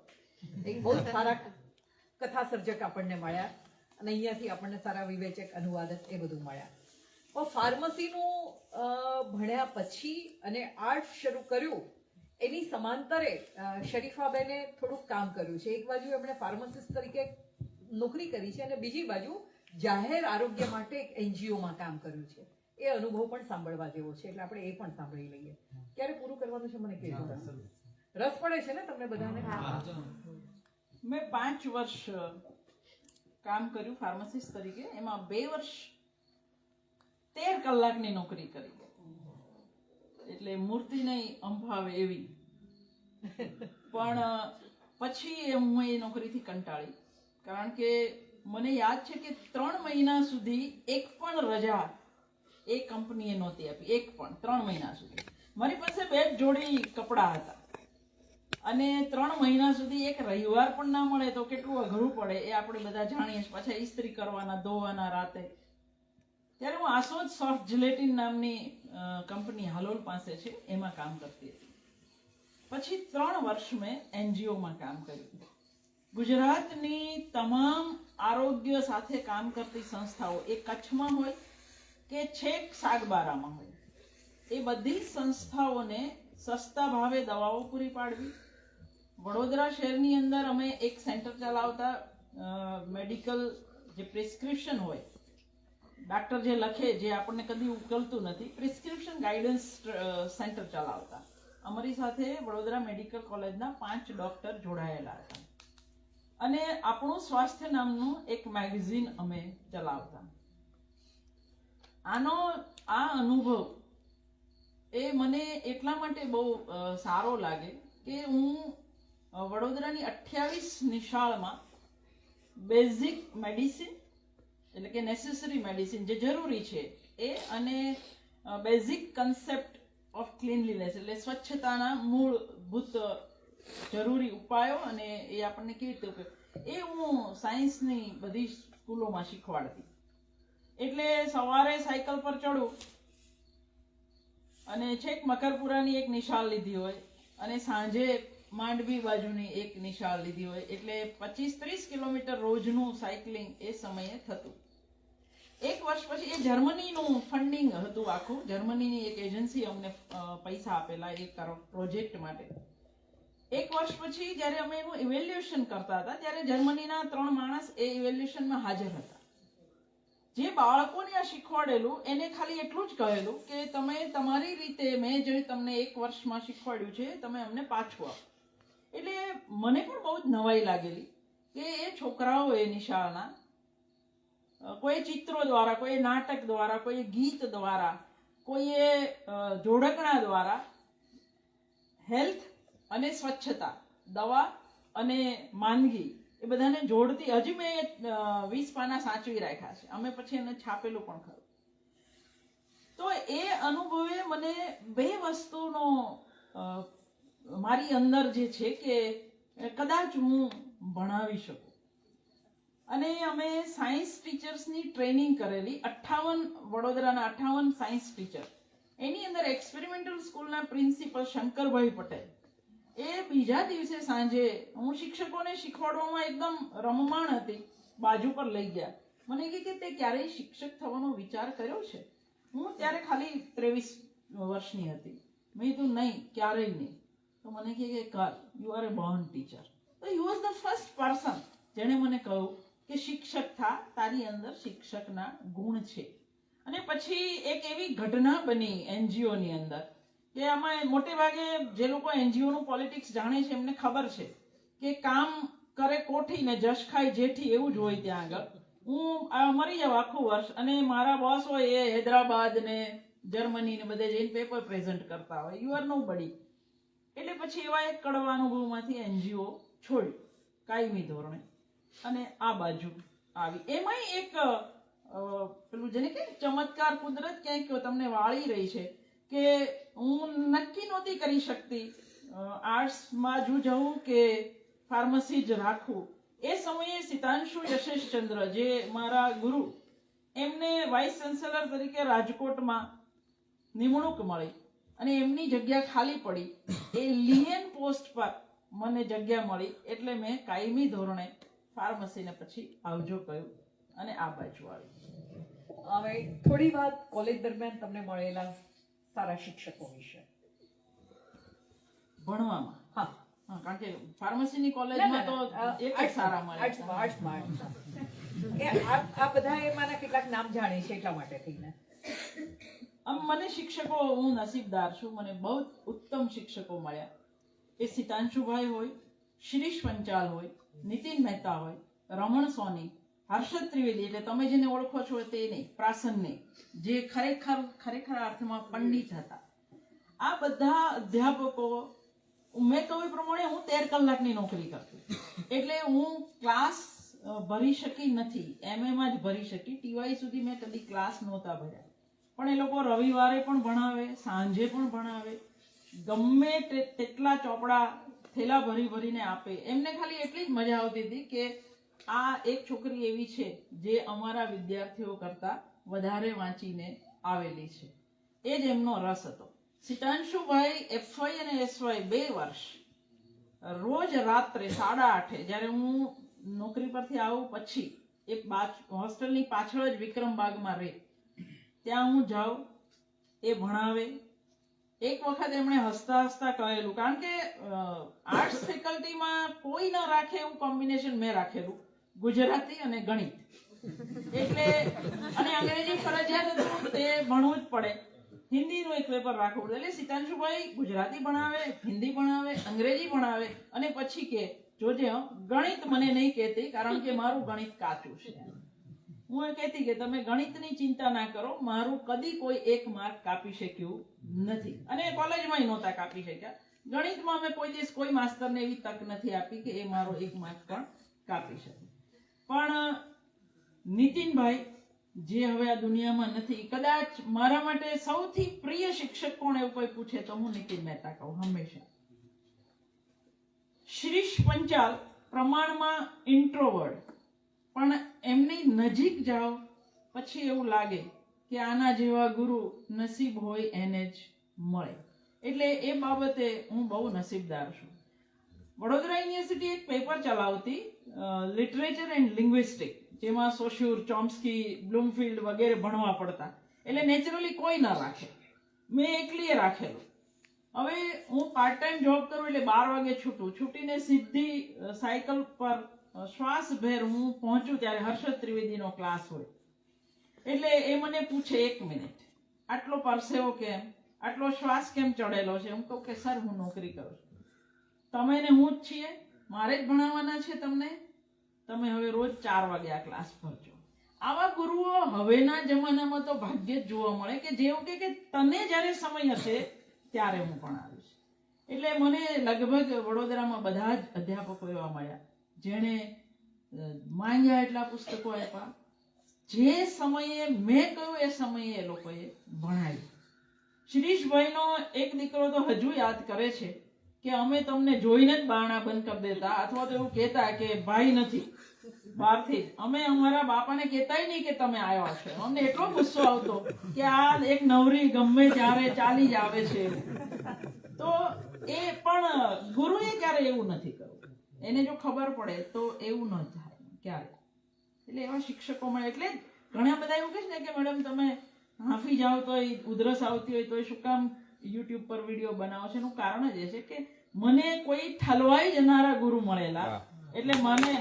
એક બહુ જ સારા કથા સર્જક આપણને મળ્યા અને અહીંયાથી આપણને સારા વિવેચક, અનુવાદક એ બધું મળ્યા. પણ ફાર્મસીનું ભણ્યા પછી અને આર્ટ શરૂ કર્યું એની સમાંતરે શરીફાબેને થોડુંક કામ કર્યું છે. એક બાજુ એમણે ફાર્માસિસ્ટ તરીકે નોકરી કરી છે અને બીજી બાજુ જાહેર આરોગ્ય માટે એક એનજીઓમાં કામ કર્યું છે. એ અનુભવ પણ સાંભળવા જેવો છે, એટલે આપણે એ પણ સાંભળી લઈએ. ક્યારે પૂરું કરવાનું છે મને કહેજો. રસ પડે છે ને તમને બધાને? મેં 5 વર્ષ કામ કર્યું ફાર્માસિસ્ટ તરીકે. એમાં 2 વર્ષ 13 કલાકની નોકરી કરી. એટલે મૂર્તિ નહીં અંભાવે એવી. પણ પછી હું એ નોકરીથી કંટાળી. કારણ કે મને યાદ છે કે 3 મહિના સુધી એક પણ રજા એ કંપનીએ નહોતી આપી. એક પણ 3 મહિના સુધી. મારી પાસે 2 જોડી કપડાં હતા અને 3 મહિના સુધી એક રવિવાર પણ ના મળે તો કેટલું અઘરું પડે એ આપણે બધા જાણીએ. પાછા ઇસ્ત્રી કરવાના, ધોવાના રાતે. ત્યારે હું આસોદ સોફ્ટ જિલેટિન નામની કંપની હાલોલ પાસે છે એમાં કામ કરતી હતી. પછી 3 વર્ષ મેં એનજીઓમાં કામ કર્યું. ગુજરાતની તમામ આરોગ્ય સાથે કામ કરતી સંસ્થાઓ, એ કચ્છમાં હોય કે છેક સાગબારામાં હોય, એ બધી સંસ્થાઓને સસ્તા ભાવે દવાઓ પૂરી પાડવી. વડોદરા શહેરની અંદર અમે એક સેન્ટર ચલાવતા. મેડિકલ જે પ્રિસ્ક્રિપ્શન હોય, ડાક્ટર જે લખે, જે આપણને કદી ઉકલતું નથી, પ્રિસ્ક્રિપ્શન ગાઈડન્સ સેન્ટર ચલાવતા. અમારી સાથે વડોદરા મેડિકલ કોલેજના 5 ડોક્ટર જોડાયેલા હતા અને આપણું સ્વાસ્થ્ય નામનું એક મેગઝીન અમે ચલાવતા. આ અનુભવ એ મને એટલા માટે બહુ સારો લાગે કે હું વડોદરાની 28 નિશાળમાં બેઝિક મેડિસિન એટલે કે નેસેસરી મેડિસિન જે જરૂરી છે એ અને બેઝિક કન્સેપ્ટ ઓફ ક્લીનલીનેસ એટલે સ્વચ્છતાના મૂળભૂત જરૂરી ઉપાયો અને એ આપણને કેવી રીતે ઉપયોગ એ હું સાયન્સની બધી સ્કૂલોમાં શીખવાડતી. એટલે સવારે સાયકલ પર ચડું અને છેક મકરપુરાની એક નિશાળ લીધી હોય અને સાંજે માંડવી બાજુની એક નિશાળ લીધી હોય. એટલે 25-30 કિલોમીટર રોજનું સાયકલિંગ એ સમયે થતું. 1 વર્ષ પછી એ જર્મનીનું ફંડિંગ હતું આખું. જર્મનીની એક એજન્સી અમને પૈસા આપેલા એક પ્રોજેક્ટ માટે. 1 વર્ષ પછી જ્યારે અમે એનું ઇવેલ્યુએશન કરતા હતા ત્યારે જર્મનીના 3 માણસ એ ઇવેલ્યુએશનમાં હાજર હતા. જે બાળકોને આ શીખવાડેલું એને ખાલી એટલું જ કહેલું કે તમે તમારી રીતે, મેં જે તમને 1 વર્ષમાં શીખવાડ્યું છે તમે અમને પાછું આપો. એટલે મને પણ બહુ જ નવાઈ લાગેલી કે એ છોકરાઓ એ નિશાળના કોઈ ચિત્રો દ્વારા, કોઈ નાટક દ્વારા, કોઈ ગીત દ્વારા, કોઈએ જોડકણા દ્વારા હેલ્થ અને સ્વચ્છતા, દવા અને માંદગી એ બધાને જોડતી. હજી મેં 20 પાના સાચવી રાખ્યા છે. અમે પછી એને છાપેલું પણ ખરું. તો એ અનુભવે મને 2 વસ્તુનો મારી અંદર જે છે કે કદાચ હું ભણાવી શકું. અને અમે સાયન્સ ટીચર્સની ટ્રેનિંગ કરેલી 58 વડોદરાના 58 સાયન્સ ટીચર. એની અંદર એક્સપેરિમેન્ટલ સ્કૂલના પ્રિન્સિપલ શંકરભાઈ પટેલ એ બીજા દિવસે સાંજે હું શિક્ષકોને શીખવાડવામાં એકદમ રમમાણ હતી, બાજુ પર લઈ ગયા. મને કહે કે તે ક્યારેય શિક્ષક થવાનો વિચાર કર્યો છે? હું ત્યારે ખાલી 23 વર્ષની હતી. મેં કીધું નહીં, ક્યારેય નહીં. તો મને કહે કે કર, you are a born teacher. તો you was the first person જેણે મને કહ્યું કે શિક્ષક થા, તારી અંદર શિક્ષકના ગુણ છે. અને પછી એક એવી ઘટના બની એનજીઓ ની અંદર કે આમાં મોટે ભાગે જે લોકો એનજીઓ નું પોલિટિક્સ જાણે છે એમને ખબર છે કે કામ કરે કોઠી ને જશ ખાય જેઠી, એવું જ હોય ત્યાં આગળ. હું મરી જાઉં આખું વર્ષ અને મારા બોસ હોય એ હૈદરાબાદ ને જર્મની ને બધે જઈને પેપર પ્રેઝન્ટ કરતા હોય, યુ આર નો બડી. એટલે પછી એવા એક કડવા અનુભવમાંથી એનજીઓ છોડ્યું કાયમી ધોરણે અને આ બાજુ આવી. એમાંય એક પેલું જેને કે ચમત્કાર, કુદરત ક્યાંક તમને વાળી રહી છે કે હું નક્કી નહોતી કરી શકતી આર્ટ્સમાં જ જવું કે ફાર્મસી જ રાખવું. એ સમયે સિતાંશુ યશેશચંદ્ર જે મારા ગુરુ, એમને વાઇસ ચાન્સેલર તરીકે રાજકોટમાં નિમણૂક મળી અને એમની જગ્યા ખાલી પડી. એ લિયન પોસ્ટ પર મને જગ્યા મળી એટલે મેં કાયમી ધોરણે ફાર્મસીને પછી આવજો કહ્યું અને આ બાજુ આવી. હવે થોડી વાત કોલેજ દરમિયાન તમને મળેલા સારા શિક્ષકો વિશે. ભણવામાં હા, કારણ કે ફાર્મસીની કોલેજમાં તો એક જ સારા મળે. આ બધા એમાંના કેટલાક નામ જાણે છે એટલા માટે થઈને. આમ મને શિક્ષકો, હું નસીબદાર છું, મને બહુ ઉત્તમ શિક્ષકો મળ્યા. એ સિતાંશુભાઈ હોય, શિરીષ પંચાલ હોય, નીતિન મહેતા હોય, રમણ સોની, હર્ષદ ત્રિવેદી, એટલે તમે જેને ઓળખો છો તે નહીં, પ્રાસન નહીં, જે ખરેખર અર્થમાં પંડિત હતા. આ બધા અધ્યાપકો, મેં કહ્યું પ્રમાણે હું 13 કલાકની નોકરી કરતી, એટલે હું ક્લાસ ભરી શકી નથી. એમએમાં જ ભરી શકી. ટીવાય સુધી મેં કદી ક્લાસ નહોતા ભર્યા. પણ એ લોકો રવિવારે પણ ભણાવે, સાંજે પણ ભણાવે, ગમે તેટલા ચોપડા થેલા ભરીને આપે. એમને ખાલી એટલી જ મજા આવતી હતી કે આ એક છોકરી એવી છે જે અમારા વિદ્યાર્થીઓ કરતા વધારે વાંચીને આવેલી છે. એ જ એમનો રસ હતો. સિતાંશુભાઈ એફવાય અને એસવાય 2 વર્ષ રોજ રાત્રે 8:30 જ્યારે હું નોકરી પરથી આવું પછી એ હોસ્ટેલની પાછળ જ વિક્રમબાગમાં રહે, ત્યાં હું જાઉં, એ ભણાવે. એક વખત એમણે હસતા હસતા કહેલું, કારણ કે આર્ટ્સ ફેકલ્ટીમાં કોઈ ન રાખે એવું કોમ્બિનેશન મેં રાખેલું, ગુજરાતી અને ગણિત. એટલે અને અંગ્રેજી ફરજિયાત હતું, તે ભણવું જ પડે. હિન્દીનું એક પેપર રાખવું પડે. એટલે સિતાંશુભાઈ ગુજરાતી ભણાવે, હિન્દી ભણાવે, અંગ્રેજી ભણાવે અને પછી કે જોજે ગણિત મને નહીં કહેતી, કારણ કે મારું ગણિત કાચું છે. હું એ કહેતી કે તમે ગણિતની ચિંતા ના કરો, મારું કદી કોઈ 1 માર્ક કાપી શક્યું નથી અને કોલેજમાં નહોતા કાપી શક્યા. ગણિતમાં મેં કોઈ દિવસ કોઈ માસ્તરને એવી તક નથી આપી કે એ મારો 1 માર્ક પણ કાપી શકે. પણ નીતિનભાઈ જે હવે આ દુનિયામાં નથી, કદાચ મારા માટે સૌથી પ્રિય શિક્ષક કોણ એવું કોઈ પૂછે તો હું નીતિન મહેતા કહું હંમેશા. શિરીષ પંચાલ પ્રમાણમાં ઇન્ટ્રોવર્ટ, પણ એમની નજીક જાઓ પછી એવું લાગે કે આના જેવા ગુરુ નસીબ હોય એને જ મળે. એટલે એ બાબતે હું બહુ નસીબદાર છું. વડોદરા યુનિવર્સિટી એક પેપર ચલાવતી, લિટરેચર એન્ડ લિંગ્વિસ્ટિક, જેમાં સોશ્યુર, ચોમ્સ્કી, બ્લૂમફિલ્ડ વગેરે ભણવા પડતા. એટલે નેચરલી કોઈ ના રાખે, મેં એકલીએ રાખેલું. હવે હું પાર્ટ ટાઈમ જોબ કરું એટલે 12 વાગે છૂટીને સીધી સાયકલ પર શ્વાસભેર હું પહોંચું ત્યારે હર્ષદ ત્રિવેદીનો ક્લાસ હોય. એટલે એ મને પૂછે, 1 મિનિટ, આટલો પરસેવો કેમ, આટલો શ્વાસ કેમ ચડેલો છે? હું કહું કે સર હું નોકરી કરું છું, તમે ને હું જ છીએ, મારે જ ભણાવવાના છે તમને, તમે હવે રોજ 4 વાગે આ ક્લાસ ભરજો. આવા ગુરુઓ હવેના જમાનામાં તો ભાગ્યે જ જોવા મળે કે જેવું કે તને જ્યારે સમય હશે ત્યારે હું ભણાવીશ. એટલે મને લગભગ વડોદરામાં બધા જ અધ્યાપકો એવા મળ્યા જેણે માંગ્યા એટલા પુસ્તકો આપ્યા. જે સમયે મેં કહ્યું એ સમયે એ લોકોએ ભણાવ્યું. શિરીષભાઈનો એક દીકરો તો હજુ યાદ કરે છે કે અમે તમને જોઈને જ બારણા બંધ કરી દેતા, અથવા તો એવું કહેતા કે ભાઈ નથી, બહારથી જ. અમે અમારા બાપાને કહેતાય નહીં કે તમે આવ્યા છો. અમને એટલો ગુસ્સો આવતો કે આ એક નવરી ગમે ત્યારે ચાલી જ આવે છે. તો એ પણ ગુરુએ ક્યારે એવું નથી કરવું. એને જો ખબર પડે તો એવું ન થાય ક્યારે. એટલે એવા શિક્ષકો મળે. એટલે ઘણા બધા એવું કહે છે ને કે મેડમ તમે હાંફી જાઓ તો ઉધરસ આવતી હોય તો શું કામ યુટ્યુબ પર વિડીયો બનાવો છો? એનું કારણ જ એ છે કે મને કોઈ ઠલવાઈ જનારા ગુરુ મળેલા, એટલે મારે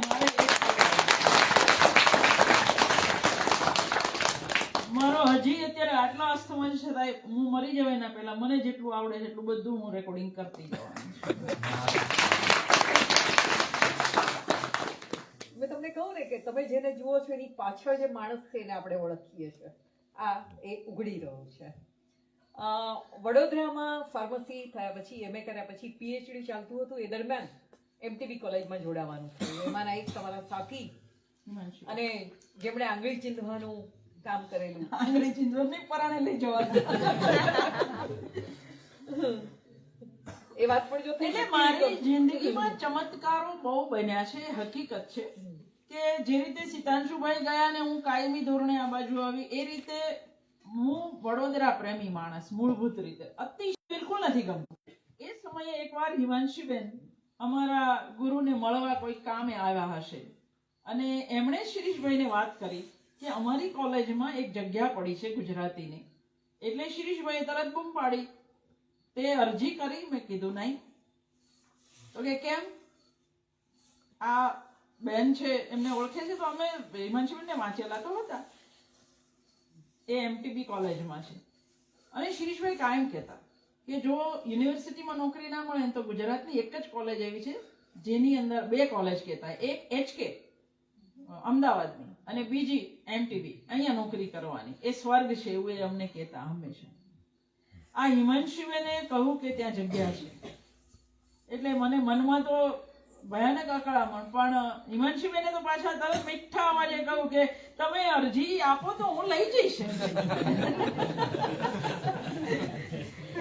મારો હજી અત્યારે આટલા અસ્તમય છે છતાંય હું મરી જવાય એના પહેલા મને જેટલું આવડે છે એટલું બધું હું રેકોર્ડિંગ કરતી જવાનું. મેં તમને કહું ને કે તમે જેને જુઓ છો એની પાછળ જે માણસ છે એને આપણે ઓળખીએ છીએ. આ એ ઉઘડી રહ્યું છે. વડોદરામાં ફાર્મસી થયા પછી MA કર્યા પછી PhD ચાલતું હતું. એ દરમિયાન MTB કોલેજમાં જોડાવાનું થયું. એમાંના એક તમારા સાથી અને જેમણે આંગળી ચીંધવાનું કામ કરેલું. આંગળી ચીંધવાની પરાણે લઈ જવાનું. એ વાત પણ જો એટલે મારી જિંદગીમાં ચમત્કારો બહુ બન્યા છે. હકીકત છે કે જે રીતે સિતાંશુભાઈ ગયા ને હું કાયમી ધોરણે આ બાજુ આવી, એ રીતે હું વડોદરા પ્રેમી માણસ મૂળભૂત રીતે અતિશય બિલકુલ નથી ગમતું. એ સમયે એકવાર હિમાંશીબેન અમારા ગુરુને મળવા કોઈ કામે આવ્યા હશે અને એમણે શિરીષભાઈને વાત કરી કે અમારી કોલેજમાં એક જગ્યા પડી છે ગુજરાતીની. એટલે શિરીષભાઈએ તરત બૂમ પાડી, તે અરજી કરી? મેં કીધું નહીં. તો કે કેમ? આ બેન છે એમને ઓળખે છે? તો અમે હિમાંશુબેનને વાંચેલા તો હતા. એ MTB કોલેજમાં છે. અને શિરીષભાઈ કાયમ કહેતા કે જો યુનિવર્સિટીમાં નોકરી ના મળે તો ગુજરાતની એક જ કોલેજ એવી છે જેની અંદર 2 કોલેજ કહેતા, એક HK અમદાવાદની અને બીજી MTB અહીંયા નોકરી કરવાની. એ સ્વર્ગ છે એવું એ અમને કહેતા હંમેશા. આ હિમાંશુબેને કહ્યું કે ત્યાં જગ્યા છે. એટલે મને મનમાં તો ભયાનક અકળામણ, પણ હિમાંશુબેને તો પાછા તરત મીઠા અવાજે કહ્યું કે તમે અરજી આપો તો હું લઈ જઈશ.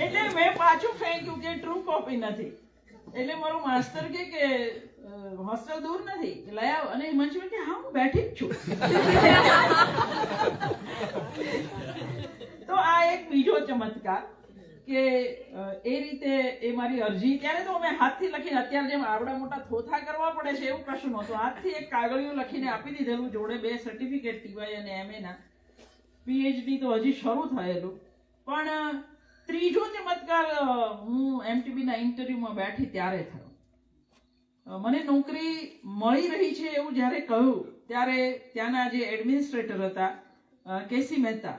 એટલે મેં પાછું ફેંક્યું કે ટ્રુ કોપી નથી. એટલે મારો માસ્ટર કે હોસ્ટેલ દૂર નથી, લઈ આવ. અને હિમાંશુબેન કે હા હું બેઠી જ છું. તો આ એક બીજો ચમત્કાર કે એ રીતે એ મારી અરજી, ત્યારે તો અમે હાથથી લખીને, અત્યારે જેમ આવડા મોટા થોથા કરવા પડે છે એવું કશું નહોતું. હાથથી એક કાગળિયું લખીને આપી દીધેલું, જોડે 2 સર્ટિફિકેટ TY અને MA ના. PhD તો હજી શરૂ થયેલું. પણ ત્રીજો ચમત્કાર હું MTB ના ઇન્ટરવ્યુમાં બેઠી ત્યારે થયો. મને નોકરી મળી રહી છે એવું જ્યારે કહ્યું ત્યારે ત્યાંના જે એડમિનિસ્ટ્રેટર હતા કેસી મહેતા,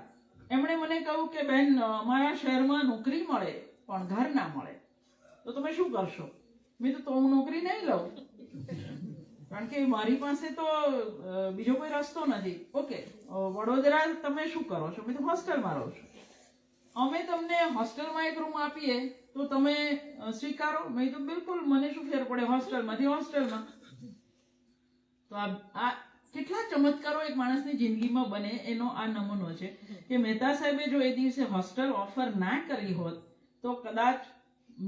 એમણે મને કહ્યું કે બેન અમારા શહેરમાં નોકરી મળે પણ ઘર ના મળે, તો તમે શું કરશો? મેં તો હું નોકરી નહીં લઉં, કારણ કે મારી પાસે તો બીજો કોઈ રસ્તો નથી. ઓકે, વડોદરા તમે શું કરો છો? મેં તો હોસ્ટેલમાં રહું છું. અમે તમને હોસ્ટેલમાં એક રૂમ આપીએ તો તમે સ્વીકારો? મેં તો બિલકુલ, મને શું ફેર પડે હોસ્ટેલમાંથી હોસ્ટેલમાં. તો આ કેટલા ચમત્કારો એક માણસની જિંદગીમાં બને એનો આ નમૂનો છે કે મહેતા સાહેબે જો એ દિવસે હોસ્ટેલ ઓફર ના કરી હોત તો કદાચ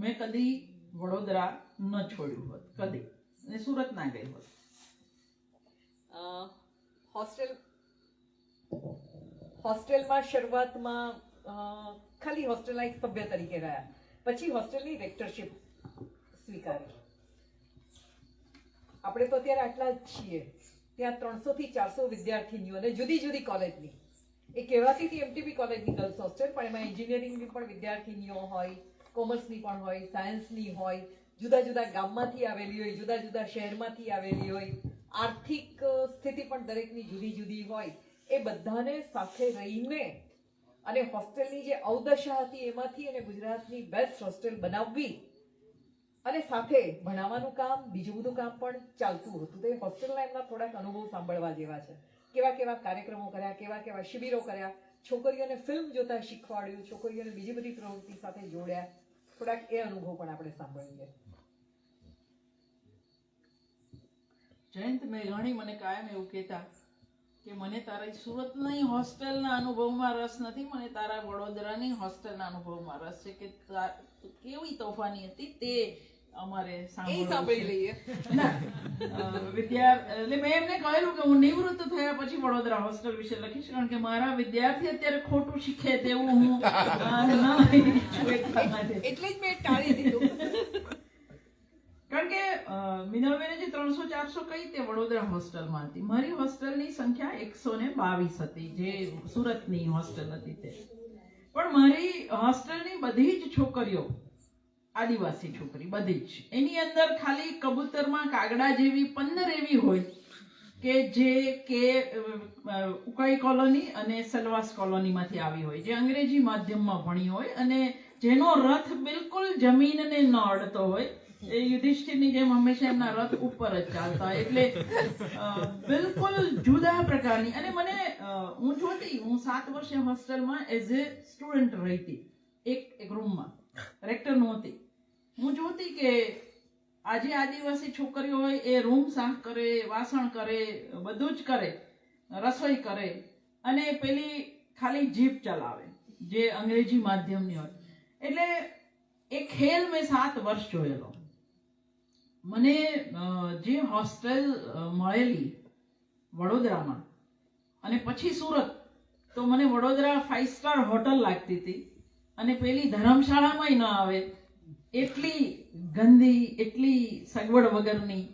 મેં કદી વડોદરા ન છોડ્યું હોત, કદી, અને સુરત ના ગઈ હોત. હોસ્ટેલમાં શરૂઆતમાં ખાલી હોસ્ટેલના એક સભ્ય તરીકે રહ્યા, પછી હોસ્ટેલની રેક્ટરશિપ સ્વીકારી. આપણે તો અત્યારે આટલા જ છીએ. ત્યાં 300 થી 400 વિદ્યાર્થીનીઓ અને જુદી જુદી કોલેજની, એ કહેવાતી હતી MTB કોલેજની ગર્લ્સ હોસ્ટેલ, પણ એમાં એન્જિનિયરિંગની પણ વિદ્યાર્થીનીઓ હોય, કોમર્સની પણ હોય, સાયન્સની હોય, જુદા જુદા ગામમાંથી આવેલી હોય, જુદા જુદા શહેરમાંથી આવેલી હોય, આર્થિક સ્થિતિ પણ દરેકની જુદી જુદી હોય. એ બધાને સાથે રહીને અને હોસ્ટેલની જે અવદશા હતી એમાંથી અને ગુજરાતની બેસ્ટ હોસ્ટેલ બનાવવી અને સાથે ભણાવવાનું કામ, બીજું બધું કામ પણ ચાલતું હતું. તો એ હોસ્ટેલના એમના થોડાક અનુભવ સાંભળવા જેવા છે. કેવા કેવા કાર્યક્રમો કર્યા, કેવા કેવા શિબિરો કર્યા, છોકરીઓને ફિલ્મ જોતા શીખવાડ્યું, છોકરીઓને બીજી બધી પ્રવૃત્તિ સાથે જોડ્યા. થોડાક એ અનુભવ પણ આપણે સાંભળીએ. જયંત મેઘાણી મને કાયમ એવું કહેતા કે મને તારા સુરતની હોસ્ટેલના અનુભવમાં રસ નથી, મને તારા વડોદરાની હોસ્ટેલના અનુભવમાં રસ છે કે કેવી તોફાની હતી તે અમારે એ સાંભળવું સાંભળી છે. લઈએ. એટલે મેં એમને કહેલું કે હું નિવૃત્ત થયા પછી વડોદરા હોસ્ટેલ વિશે લખીશ, કારણ કે મારા વિદ્યાર્થી અત્યારે ખોટું શીખે તેવું હું ન ઈચ્છું એટલા માટે. એટલે જ મેં ટાળી દીધું. કારણ કે મિનલબેને જે 300-400 કહી તે વડોદરા હોસ્ટેલમાં હતી. મારી હોસ્ટેલની સંખ્યા 122 હતી, જે સુરતની હોસ્ટેલ હતી તે. પણ મારી હોસ્ટેલની બધી જ છોકરીઓ આદિવાસી છોકરી, બધી જ. એની અંદર ખાલી કબૂતરમાં કાગડા જેવી 15 એવી હોય કે જે ઉકાઈ કોલોની અને સલવાસ કોલોનીમાંથી આવી હોય, જે અંગ્રેજી માધ્યમમાં ભણી હોય અને જેનો રથ બિલકુલ જમીનને ન અડતો હોય. એ યુધિષ્ઠિરની જેમ હંમેશા એમના રથ ઉપર જ ચાલતા હોય. એટલે બિલકુલ જુદા પ્રકારની. અને મને હું 7 વર્ષે હોસ્ટેલમાં એઝ એ સ્ટુડન્ટ રહીતી, એક રૂમમાં, રેક્ટર નહોતી. હું જોતી કે આજે આદિવાસી છોકરીઓ હોય એ રૂમ સાફ કરે, વાસણ કરે, બધું જ કરે, રસોઈ કરે, અને પેલી ખાલી જીભ ચલાવે જે અંગ્રેજી માધ્યમની હોય. એટલે એ ખેલ મેં 7 વર્ષ જોયેલો. મને જે હોસ્ટેલ મળેલી વડોદરામાં અને પછી સુરત, તો મને વડોદરા 5 સ્ટાર હોટલ લાગતી હતી. અને પેલી ધર્મશાળામાં ન આવે એટલી ગંદી, એટલી સગવડ વગરની.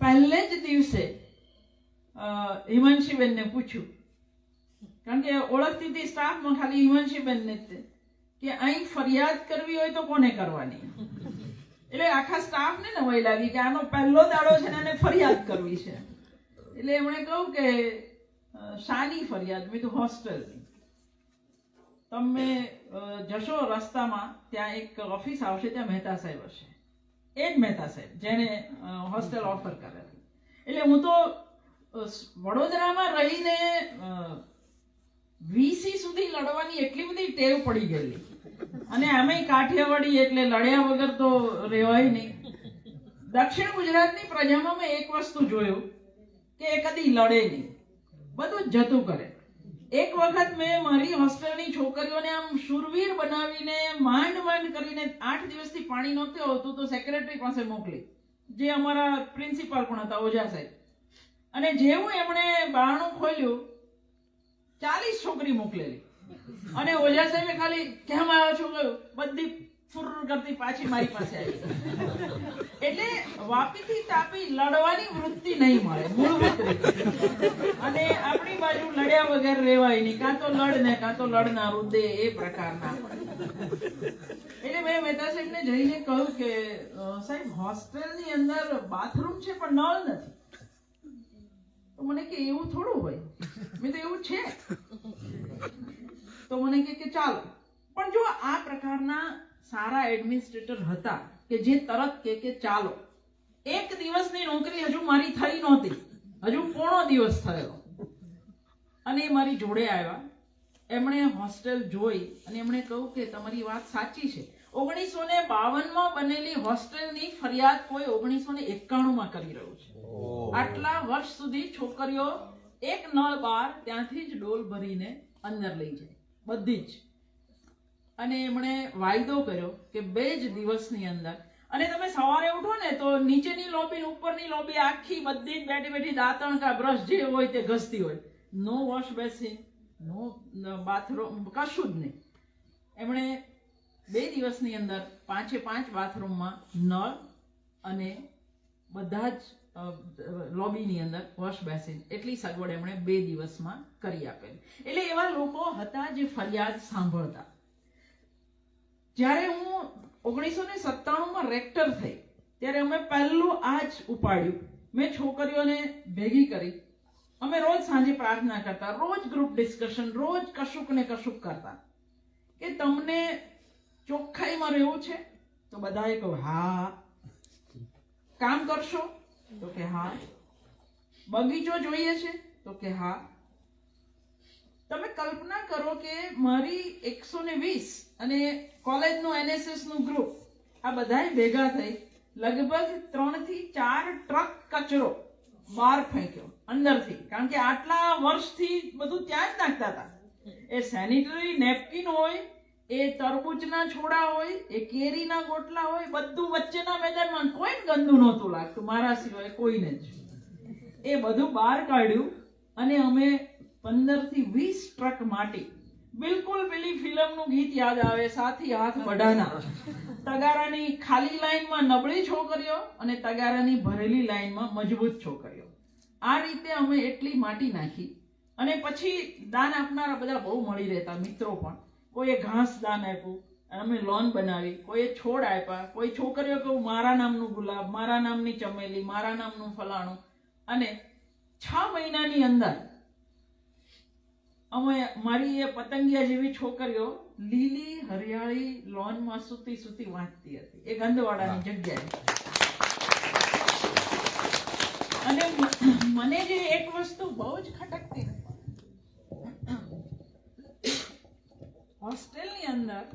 પહેલે જ દિવસે હિમાંશીબેનને પૂછ્યું, કારણ કે ઓળખતી હતી સ્ટાફમાં ખાલી હિમાંશીબેનને જ, કે અહીં ફરિયાદ કરવી હોય તો કોને કરવાની. એટલે આખા સ્ટાફને નવાઈ લાગી કે આનો પહેલો દાડો છે ને આને ફરિયાદ કરવી છે. એટલે એમણે કહ્યું કે શાની ફરિયાદ? મેં તો હોસ્ટેલની. તમે જશો રસ્તામાં, ત્યાં એક ઓફિસ આવશે, ત્યાં મહેતા સાહેબ હશે. એ જ મહેતા સાહેબ જેને હોસ્ટેલ ઓફર કરેલી. એટલે હું તો વડોદરામાં રહીને વીસી સુધી લડવાની એટલી બધી ટેવ પડી ગયેલી. અને આમે કાઠિયાવાડી એટલે લડ્યા વગર તો રહેવાય નહીં. દક્ષિણ ગુજરાતની પ્રજામાં મેં એક વસ્તુ જોયું કે એ કદી લડે નહીં, બધું જ જતું કરે. એક વખત મેં મારી હોસ્ટેલની છોકરીઓને આમ શૂરવીર બનાવીને માંડ કરીને 8 દિવસથી પાણી નહોતું આવતું તો સેક્રેટરી પાસે મોકલી, જે અમારા પ્રિન્સિપાલ પણ હતા, ઓઝા સાહેબ. અને જેવું એમણે બારણું ખોલ્યું, 40 છોકરી મોકલેલી. અને ઓઝા સાહેબે ખાલી કેમ આવ્યો છો કહ્યું, બધી ફુર કરતી પાછી મારી પાસે આવી. એટલે વાપીથી તાપી લડવાની વૃત્તિ નહીં મળે મૂળભૂત રીતે. અને આપણી બાજુ લડ્યા વગર રહેવાય નહીં, કાં તો લડ ને કાં તો લડનારું દે, એ પ્રકારના. એટલે મેં મહેતા સાહેબને જઈને કહ્યું કે સાહેબ, હોસ્ટેલની અંદર બાથરૂમ છે પણ નળ નથી. તો મને કે એવું થોડું હોય. મેં તો એવું છે. તો મને કે ચાલો. પણ જો આ પ્રકારના સારા એડમિનિસ્ટ્રેટર હતા કે જે તરત કે ચાલો. એક દિવસની નોકરી હજુ મારી થઈ નહોતી, હજુ પોણો દિવસ થયો, અને એ મારી જોડે આવ્યા. એમણે હોસ્ટેલ જોઈ અને એમણે કહ્યું કે તમારી વાત સાચી છે. 1952માં બનેલી હોસ્ટેલની ફરિયાદ કોઈ 1991માં કરી રહ્યું છે. આટલા વર્ષ સુધી છોકરીઓ એક નળ બાર ત્યાંથી જ ડોલ ભરીને અંદર લઈ જાય, બધી જ. અને એમણે વાયદો કર્યો કે 2 જ દિવસની અંદર, અને તમે સવારે ઉઠો ને તો નીચેની લોબી ઉપરની લોબી આખી બધી જ બેઠી બેઠી દાંતણ કા બ્રશ જે હોય તે ઘસતી હોય. નો વોશ બેસિન, નો બાથરૂમ, કશું જ નહીં. એમણે 2 દિવસની અંદર 5 બાથરૂમમાં નળ અને બધા જ લોબીની અંદર વોશ બેસિન, એટલી સગવડ એમણે 2 દિવસમાં કરી આપેલી. એટલે એવા લોકો હતા જે ફરિયાદ સાંભળતા. જ્યારે હું 1997માં રેક્ટર થઈ ત્યારે અમે પહેલું આ જ ઉપાડ્યું. મેં છોકરીઓને ભેગી કરી. અમે રોજ સાંજે પ્રાર્થના કરતા, રોજ ગ્રુપ ડિસ્કશન, રોજ કશુંક ને કશુંક કરતા કે તમને ચોખ્ખાઈમાં રહેવું છે તો બધાએ કહ્યું હા. કામ કરશો તો કે હા. બગીચો જોઈએ છે તો કે હા. તમે કલ્પના કરો કે મારી 120 અને કોલેજનું NSS નું ગ્રુપ, આ બધાય ભેગા થઈ લગભગ 3 થી 4 ટ્રક કચરો બહાર ફેંક્યો અંદરથી. કારણ કે આટલા વર્ષથી બધું ત્યાં જ નાખતા હતા. એ સેનિટરી નેપકિન હોય એ તરબૂચના છોડા હોય, એ કેરીના ગોટલા હોય, બધું વચ્ચેના મેદાનમાં કોઈને ગંદુ નહોતું લાગતું, મારા સિવાય કોઈને જ. એ બધું બહાર કાઢ્યું અને અમે 15 થી 20 ટ્રક માટી, બિલકુલ પેલી ફિલ્મનું ગીત યાદ આવે, સાથી હાથ બઢાના. તગારાની ખાલી લાઈનમાં નબળી છોકરીઓ અને તગારાની ભરેલી લાઈનમાં મજબૂત છોકરીઓ. આ રીતે અમે એટલી માટી નાખી. અને પછી દાન આપનારા બધા બહુ મળી રહેતા, મિત્રો પણ. કોઈએ ઘાસ દાન આપ્યું, અમે લોન બનાવી, કોઈએ છોડ આપ્યા, કોઈ છોકરીઓ કહું મારા નામનું ગુલાબ, મારા નામની ચમેલી, મારા નામનું ફલાણું. અને 6 મહિનાની અંદર અમે મારી એ પતંગિયા જેવી છોકરીઓ લીલી હરિયાળી લોનમાં સૂતી સૂતી વાંચતી હતી, એ ગંદવાડાની જગ્યાએ. અને મને જે એક વસ્તુ બહુ જ ખટકતી, હોસ્ટેલની અંદર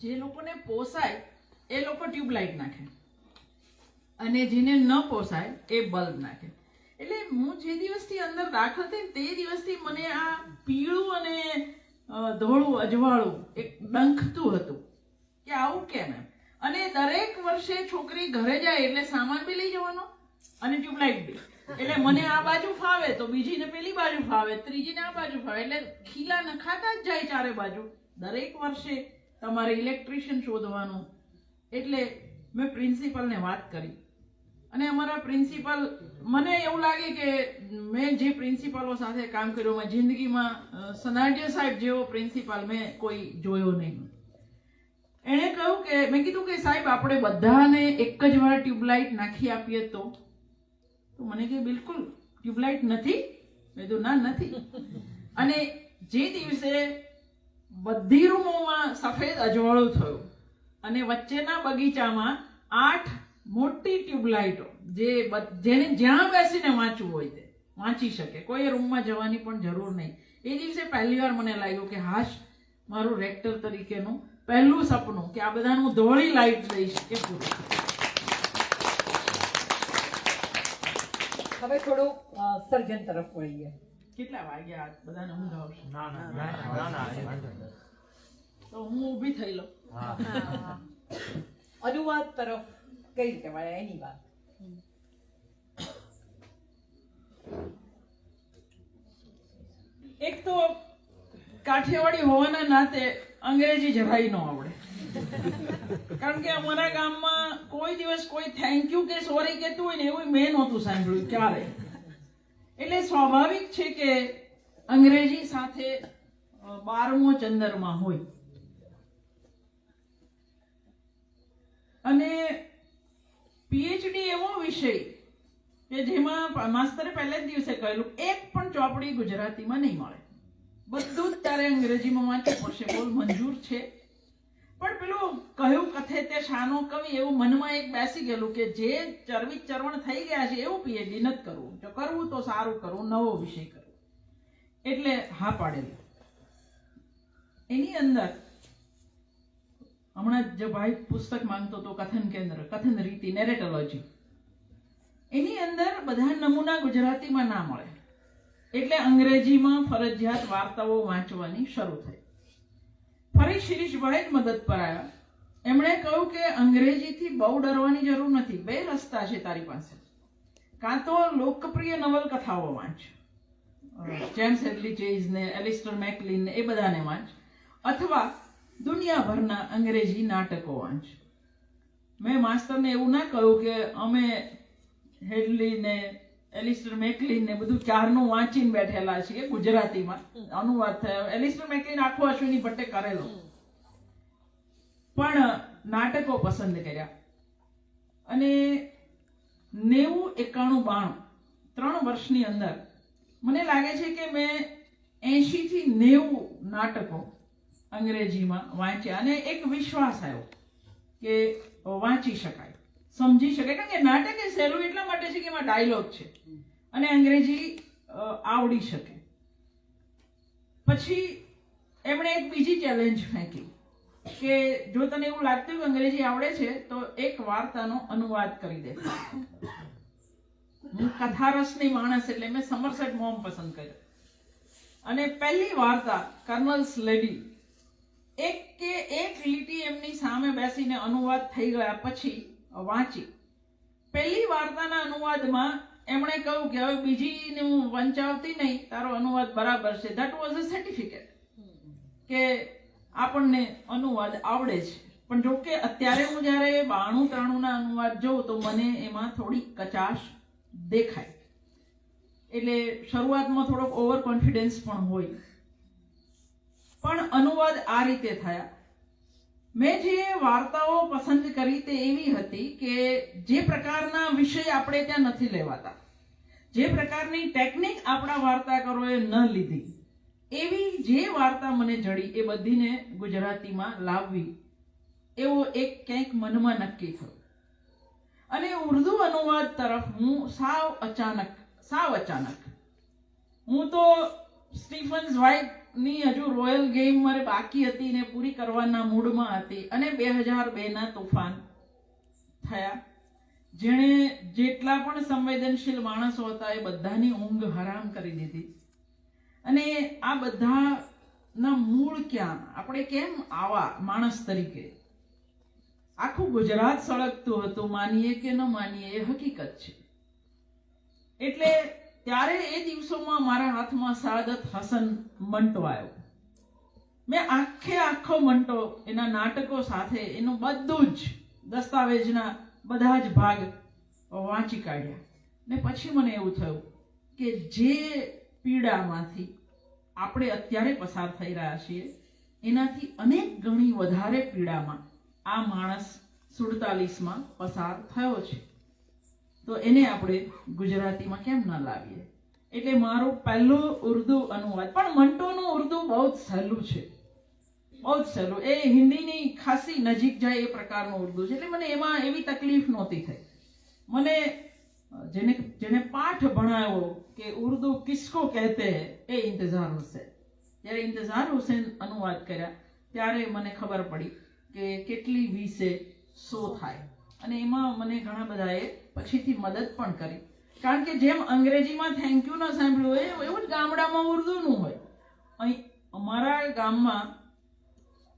જે લોકોને પોસાય એ લોકો ટ્યુબલાઇટ નાખે અને જેને ન પોસાય એ બલ્બ નાખે. એટલે હું જે દિવસથી અંદર દાખલ થઈ તે દિવસથી મને આ પીળું અને ધોળું અજવાળું એક ડંખતું હતું કે આવું કેમ એમ. અને દરેક વર્ષે છોકરી ઘરે જાય એટલે સામાન બી લઈ જવાનો અને ટ્યુબલાઇટ બી. એટલે મને આ બાજુ ફાવે તો બીજીને પેલી બાજુ ફાવે, ત્રીજીને આ બાજુ ફાવે, એટલે ખીલા નખાતા જ જાય ચારે બાજુ. દરેક વર્ષે તમારે ઇલેક્ટ્રિશિયન શોધવાનું. એટલે મેં પ્રિન્સિપલને વાત કરી અને અમારા પ્રિન્સિપલ, મને એવું લાગે કે મેં જે પ્રિન્સિપલો સાથે કામ કર્યું મેં જિંદગીમાં સનાડિયા સાહેબ જેવો પ્રિન્સિપલ મેં કોઈ જોયો નહીં. એણે કહ્યું કે, મેં કીધું કે સાહેબ આપણે બધાને એક જ વાર ટ્યુબલાઇટ નાખી આપીએ તો મને કે બિલકુલ ટ્યુબલાઇટ નથી. મેં કીધું ના નથી. અને જે દિવસે બધી રૂમોમાં સફેદ અજવાળું થયું અને વચ્ચેના બગીચામાં 8 મોટી ટ્યુબલાઇટો, જેને જ્યાં બેસીને વાંચવું હોય તે વાંચી શકે, કોઈ રૂમમાં જવાની પણ જરૂર નહીં. એ દિવસે પહેલી વાર મને લાગ્યું કે હાશ, મારું રેક્ટર તરીકેનું પહેલું સપનું કે આ બધાનું ધોળી લાઈટ દઈશ કે પૂરું. હવે થોડું સર્જન તરફ વળીએ. કેટલા વાગ્યા બધાને ઊંઘ આવશે? તો હું ઊભી થઈ લઉં. અનુવાદ તરફ કઈ રીતે વળે એની વાત. એક તો કાઠિયાવાડી હોવાના નાતે અંગ્રેજી જરાય ન આવડે. કારણ કે અમારા ગામમાં કોઈ દિવસ કોઈ થેન્ક યુ કે સોરી કહેતું હોય ને એવું મેં નહોતું સાંભળ્યું ક્યારે. એટલે સ્વાભાવિક છે કે અંગ્રેજી સાથે 12મો ચંદ્રમાં હોય. અને પીએચડી એવો વિષય કે જેમાં માસ્તરે પહેલા જ દિવસે કહેલું એક પણ ચોપડી ગુજરાતીમાં નહીં મળે, બધું જ તારે અંગ્રેજીમાં વાંચવું પડશે. બોલ મંજૂર છે. પણ પેલું કહ્યું કથે તે શાનો કવિ એવું મનમાં એક બેસી ગયેલું કે જે ચરવી ચરવણ થઈ ગયા છે એવું પીએચડી નથી કરવું. જો કરવું તો સારું કરવું, નવો વિષય કરવો. એટલે હા પાડેલી. એની અંદર હમણાં જે ભાઈ પુસ્તક માંગતો હતો કથન કેન્દ્ર, કથન રીતિ, નેરેટોલોજી, એની અંદર બધા નમૂના ગુજરાતીમાં ના મળે. એટલે અંગ્રેજીમાં ફરજિયાત વાર્તાઓ વાંચવાની શરૂ થઈ. ફરી શિરીષભાઈ જ મદદ પર આવ્યા. એમણે કહ્યું કે અંગ્રેજીથી બહુ ડરવાની જરૂર નથી. 2 રસ્તા છે તારી પાસે. કાં તો લોકપ્રિય નવલકથાઓ વાંચ, જેમ્સ હેડલી ચેઝ ને એલિસ્ટર મેકલિન ને એ બધાને વાંચ, અથવા દુનિયાભરના અંગ્રેજી નાટકો વાંચ. મેં માસ્તરને એવું ના કહ્યું કે અમે હેડલી ને એલિસ્ટર મેકલિન ને બધું ચારનું વાંચીને બેઠેલા છીએ, ગુજરાતીમાં અનુવાદ થયો. એલિસ્ટર મેકલિન આખો અશ્વિની ભટ્ટે કરેલો, પણ નાટકો પસંદ કર્યા. અને 90, 91, 92 3 વર્ષની અંદર મને લાગે છે કે મેં 80 થી 90 નાટકો અંગ્રેજીમાં વાંચ્યા. અને એક વિશ્વાસ આવ્યો કે વાંચી શકાય, સમજી શકાય. કારણ કે નાટક એ સહેલું એટલા માટે છે કે એમાં ડાયલોગ છે અને અંગ્રેજી આવડી શકે. પછી એમણે એક બીજી ચેલેન્જ ફેંકી કે જો તને એવું લાગતું કે અંગ્રેજી આવડે છે તો એક વાર્તાનો અનુવાદ કરી દે. હું કથારસની માણસ એટલે મેં સમરસેટ મોમ પસંદ કર્યો. અને પહેલી વાર્તા કર્નલ સ્લેડી, એક લીટી એમની સામે બેસીને અનુવાદ થઈ ગયા પછી વાંચી. પહેલી વાર્તાના અનુવાદમાં એમણે કહ્યું કે હવે બીજીને હું વંચાવતી નહીં, તારો અનુવાદ બરાબર છે. ધેટ વોઝ અ સર્ટિફિકેટ કે આપણને અનુવાદ આવડે છે. પણ જો કે અત્યારે હું જ્યારે 92-93 અનુવાદ જોઉં તો મને એમાં થોડી કચાશ દેખાય. એટલે શરૂઆતમાં થોડોક ઓવર કોન્ફિડન્સ પણ હોય. પણ અનુવાદ આ રીતે થયા. મેં જે વાર્તાઓ પસંદ કરી તે એવી હતી કે જે પ્રકારના વિષય આપણે ત્યાં નથી લેવાતા, જે પ્રકારની ટેકનિક આપણા વાર્તાકારોએ ન લીધી, એવી જે વાર્તા મને જડી એ બધીને ગુજરાતીમાં લાવવી એવો એક ક્યાંક મનમાં નક્કી થયું. અને ઉર્દુ અનુવાદ તરફ હું સાવ અચાનક હું તો સ્ટીફન ઝ્વાઇગની હજુ રોયલ ગેમ મારે બાકી હતી ને પૂરી કરવાના મૂડમાં હતી. અને 2002ના તોફાન થયા, જેણે જેટલા પણ સંવેદનશીલ માણસો હતા એ બધાની ઊંઘ હરામ કરી દીધી. અને આ બધાના મૂળ ક્યાં, આપણે કેમ આવા માણસ તરીકે? આખું ગુજરાત સળગતું હતું, માનીએ કે ન માનીએ એ હકીકત છે. એટલે ત્યારે એ દિવસોમાં મારા હાથમાં સાદત હસન મંટો આવ્યો. મેં આખો મંટો એના નાટકો સાથે એનું બધું જ દસ્તાવેજના બધા જ ભાગ વાંચી કાઢ્યા. ને પછી મને એવું થયું કે જે પીડામાંથી આપણે અત્યારે પસાર થઈ રહ્યા છીએ એનાથી અનેક ગણી વધારે પીડામાં આ માણસ 47માં પસાર થયો છે. તો એને આપણે ગુજરાતીમાં કેમ ન લાવીએ? એટલે મારું પહેલું ઉર્દુ અનુવાદ. પણ મંટોનું ઉર્દુ બહુ જ સહેલું છે, બહુ જ સહેલું. એ હિન્દીની ખાસી નજીક જાય એ પ્રકારનું ઉર્દુ છે. એટલે મને એમાં એવી તકલીફ નહોતી થઈ. મને જેને પાઠ ભણાવ્યો કે ઉર્દુ કિસકો કહેતે હૈ, એ ઇંતજાર હુસૈન. જ્યારે ઇંતજાર હુસૈન અનુવાદ કર્યા ત્યારે મને ખબર પડી કે કેટલી 20 થાય. અને એમાં મને ઘણા બધાએ પછીથી મદદ પણ કરી. કારણ કે જેમ અંગ્રેજીમાં થેન્ક યુ ન સાંભળ્યું હોય એવું જ ગામડામાં ઉર્દુનું હોય. અહીં અમારા ગામમાં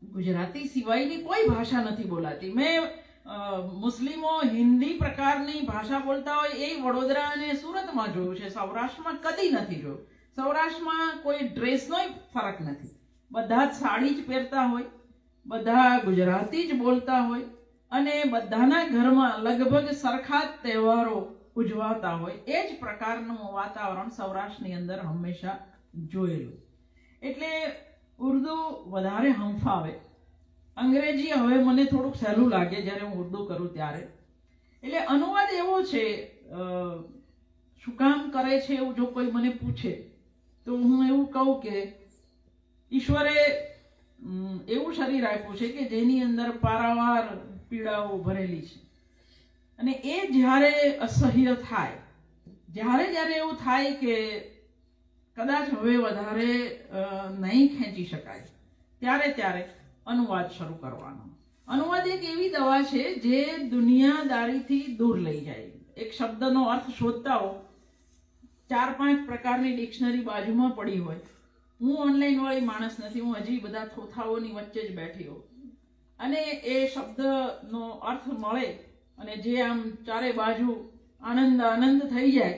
ગુજરાતી સિવાયની કોઈ ભાષા નથી બોલાતી. મેં મુસ્લિમો હિન્દી પ્રકારની ભાષા બોલતા હોય એ વડોદરા અને સુરતમાં જોયું છે, સૌરાષ્ટ્રમાં કદી નથી જોયું. સૌરાષ્ટ્રમાં કોઈ ડ્રેસનો ફરક નથી, બધા જ સાડી જ પહેરતા હોય, બધા ગુજરાતી જ બોલતા હોય અને બધાના ઘરમાં લગભગ સરખા જ તહેવારો ઉજવાતા હોય. એ જ પ્રકારનું વાતાવરણ સૌરાષ્ટ્રની અંદર હંમેશા જોયેલું. એટલે ઉર્દુ વધારે હંફાવે. અંગ્રેજી હવે મને થોડુંક સહેલું લાગે જ્યારે હું ઉર્દુ કરું ત્યારે. એટલે અનુવાદ એવો છે, શું કામ કરે છે એવું જો કોઈ મને પૂછે તો હું એવું કહું કે ઈશ્વરે એવું શરીર આપ્યું છે કે જેની અંદર પારાવાર પીડાઓ ભરેલી છે. અને એ જ્યારે અસહ્ય થાય, જ્યારે એવું થાય કે કદાચ હવે વધારે નહીં ખેંચી શકાય, ત્યારે અનુવાદ શરૂ કરવાનો. અનુવાદ એક એવી દવા છે જે દુનિયાદારીથી દૂર લઈ જાય. એક શબ્દનો અર્થ શોધતા હો, 4-5 પ્રકારની ડિક્શનરી બાજુમાં પડી હોય. હું ઓનલાઈન વાળી માણસ નથી, હું હજી બધા થોથાઓની વચ્ચે જ બેઠી હોઉં. અને એ શબ્દનો અર્થ મળે અને જે આમ ચારે બાજુ આનંદ થઈ જાય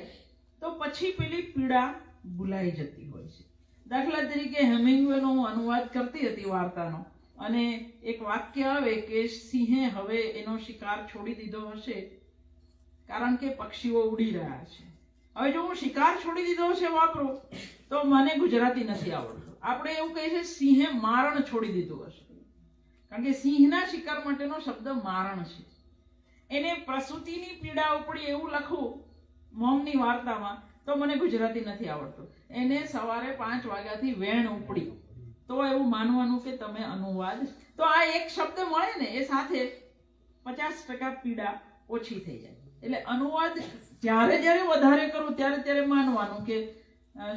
તો પછી પેલી પીડા ભૂલાઈ જતી હોય છે. દાખલા તરીકે હેમિંગવેનો હું અનુવાદ કરતી હતી વાર્તાનો, અને એક વાક્ય આવે કે સિંહે હવે એનો શિકાર છોડી દીધો હશે કારણ કે પક્ષીઓ ઉડી રહ્યા છે. હવે જો હું શિકાર છોડી દીધો હશે વાપરું તો મને ગુજરાતી નથી આવડતું. આપણે એવું કહીએ છીએ સિંહે મારણ છોડી દીધું હશે, કારણ કે સિંહના શિકાર માટેનો શબ્દ મારણ છે. એને પ્રસૂતિની પીડા ઉપડી એવું લખવું મોમની વાર્તામાં તો મને ગુજરાતી નથી આવડતું. એને સવારે 5 વાગ્યાથી વેણ ઉપડી તો એવું માનવાનું કે તમે અનુવાદ. તો આ એક શબ્દ મળે ને એ સાથે 50% પીડા ઓછી થઈ જાય. એટલે અનુવાદ જ્યારે વધારે કરું ત્યારે માનવાનું કે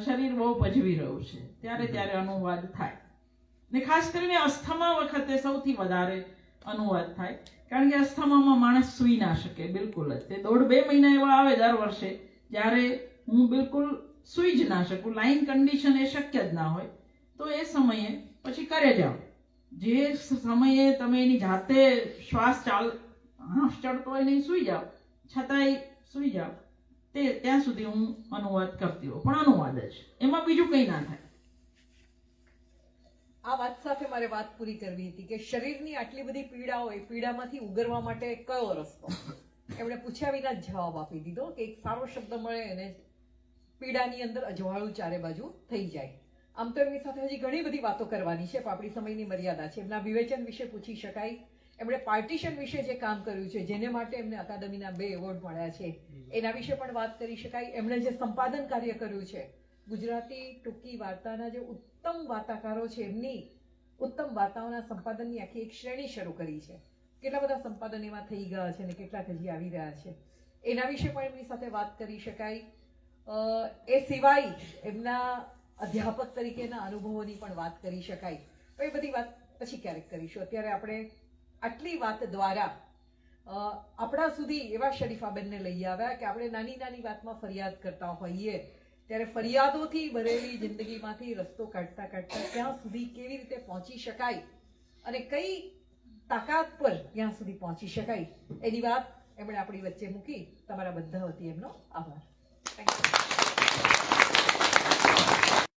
શરીર બહુ ભજવી રહ્યું છે, ત્યારે અનુવાદ થાય. ને ખાસ કરીને અસ્થમા વખતે સૌથી વધારે અનુવાદ થાય, કારણ કે અસ્થમામાં માણસ સૂઈ ના શકે બિલકુલ જ. તે 1.5-2 મહિના એવા આવે દર વર્ષે જ્યારે હું બિલકુલ સૂઈ જ ના શકું, લાઈન કન્ડિશન એ શક્ય જ ના હોય, તો એ સમયે પછી કરે જાઓ. જે સમયે તમે એની જાતે શ્વાસ હાંફ ચડતો હોય નહીં સૂઈ જાઓ, છતાંય સૂઈ જાઓ, ત્યાં સુધી હું અનુવાદ કરતી હોઉં, પણ અનુવાદ જ, એમાં બીજું કંઈ ના થાય. આ વાત સાથે મારે વાત પૂરી કરવી હતી કે શરીરની આટલી બધી પીડા હોય, પીડામાંથી ઉગરવા માટે કયો રસ્તો? એમણે પૂછ્યા વિના જ જવાબ આપી દીધો કે એક સારો શબ્દ મળે અને પીડાની અંદર અજવાળું ચારે બાજુ થઈ જાય. આમ તો એમની સાથે હજી ઘણી બધી વાતો કરવાની છે, પણ આપણી સમયની મર્યાદા છે. એમના વિવેચન વિશે પૂછી શકાય, એમણે પાર્ટીશન વિશે જે કામ કર્યું છે, જેને માટે એમને અકાદમીના 2 એવોર્ડ મળ્યા છે, એના વિશે પણ વાત કરી શકાય. એમણે જે સંપાદન કાર્ય કર્યું છે, ગુજરાતી ટૂંકી વાર્તાના જે ઉત્તમ વાર્તાકારો છે, એમની ઉત્તમ વાર્તાઓના સંપાદનની આખી એક શ્રેણી શરૂ કરી છે. કેટલા બધા સંપાદન એમાં થઈ ગયા છે અને કેટલાક હજી આવી રહ્યા છે, એના વિશે પણ એમની સાથે વાત કરી શકાય. એ સિવાય એમના અધ્યાપક તરીકેના અનુભવોની પણ વાત કરી શકાય. તો એ બધી વાત પછી ક્યારેક કરીશું. અત્યારે આપણે આટલી વાત દ્વારા આપણા સુધી એવા શરીફાબેનને લઈ આવ્યા કે આપણે નાની નાની વાતમાં ફરિયાદ કરતા હોઈએ, ત્યારે ફરિયાદોથી ભરેલી જિંદગીમાંથી રસ્તો કાઢતા કાઢતા ત્યાં સુધી કેવી રીતે પહોંચી શકાય અને કઈ તાકાત પર ત્યાં સુધી પહોંચી શકાય, એની વાત એમણે આપણી વચ્ચે મૂકી. તમારા બધા વતી એમનો આભાર. Thank you.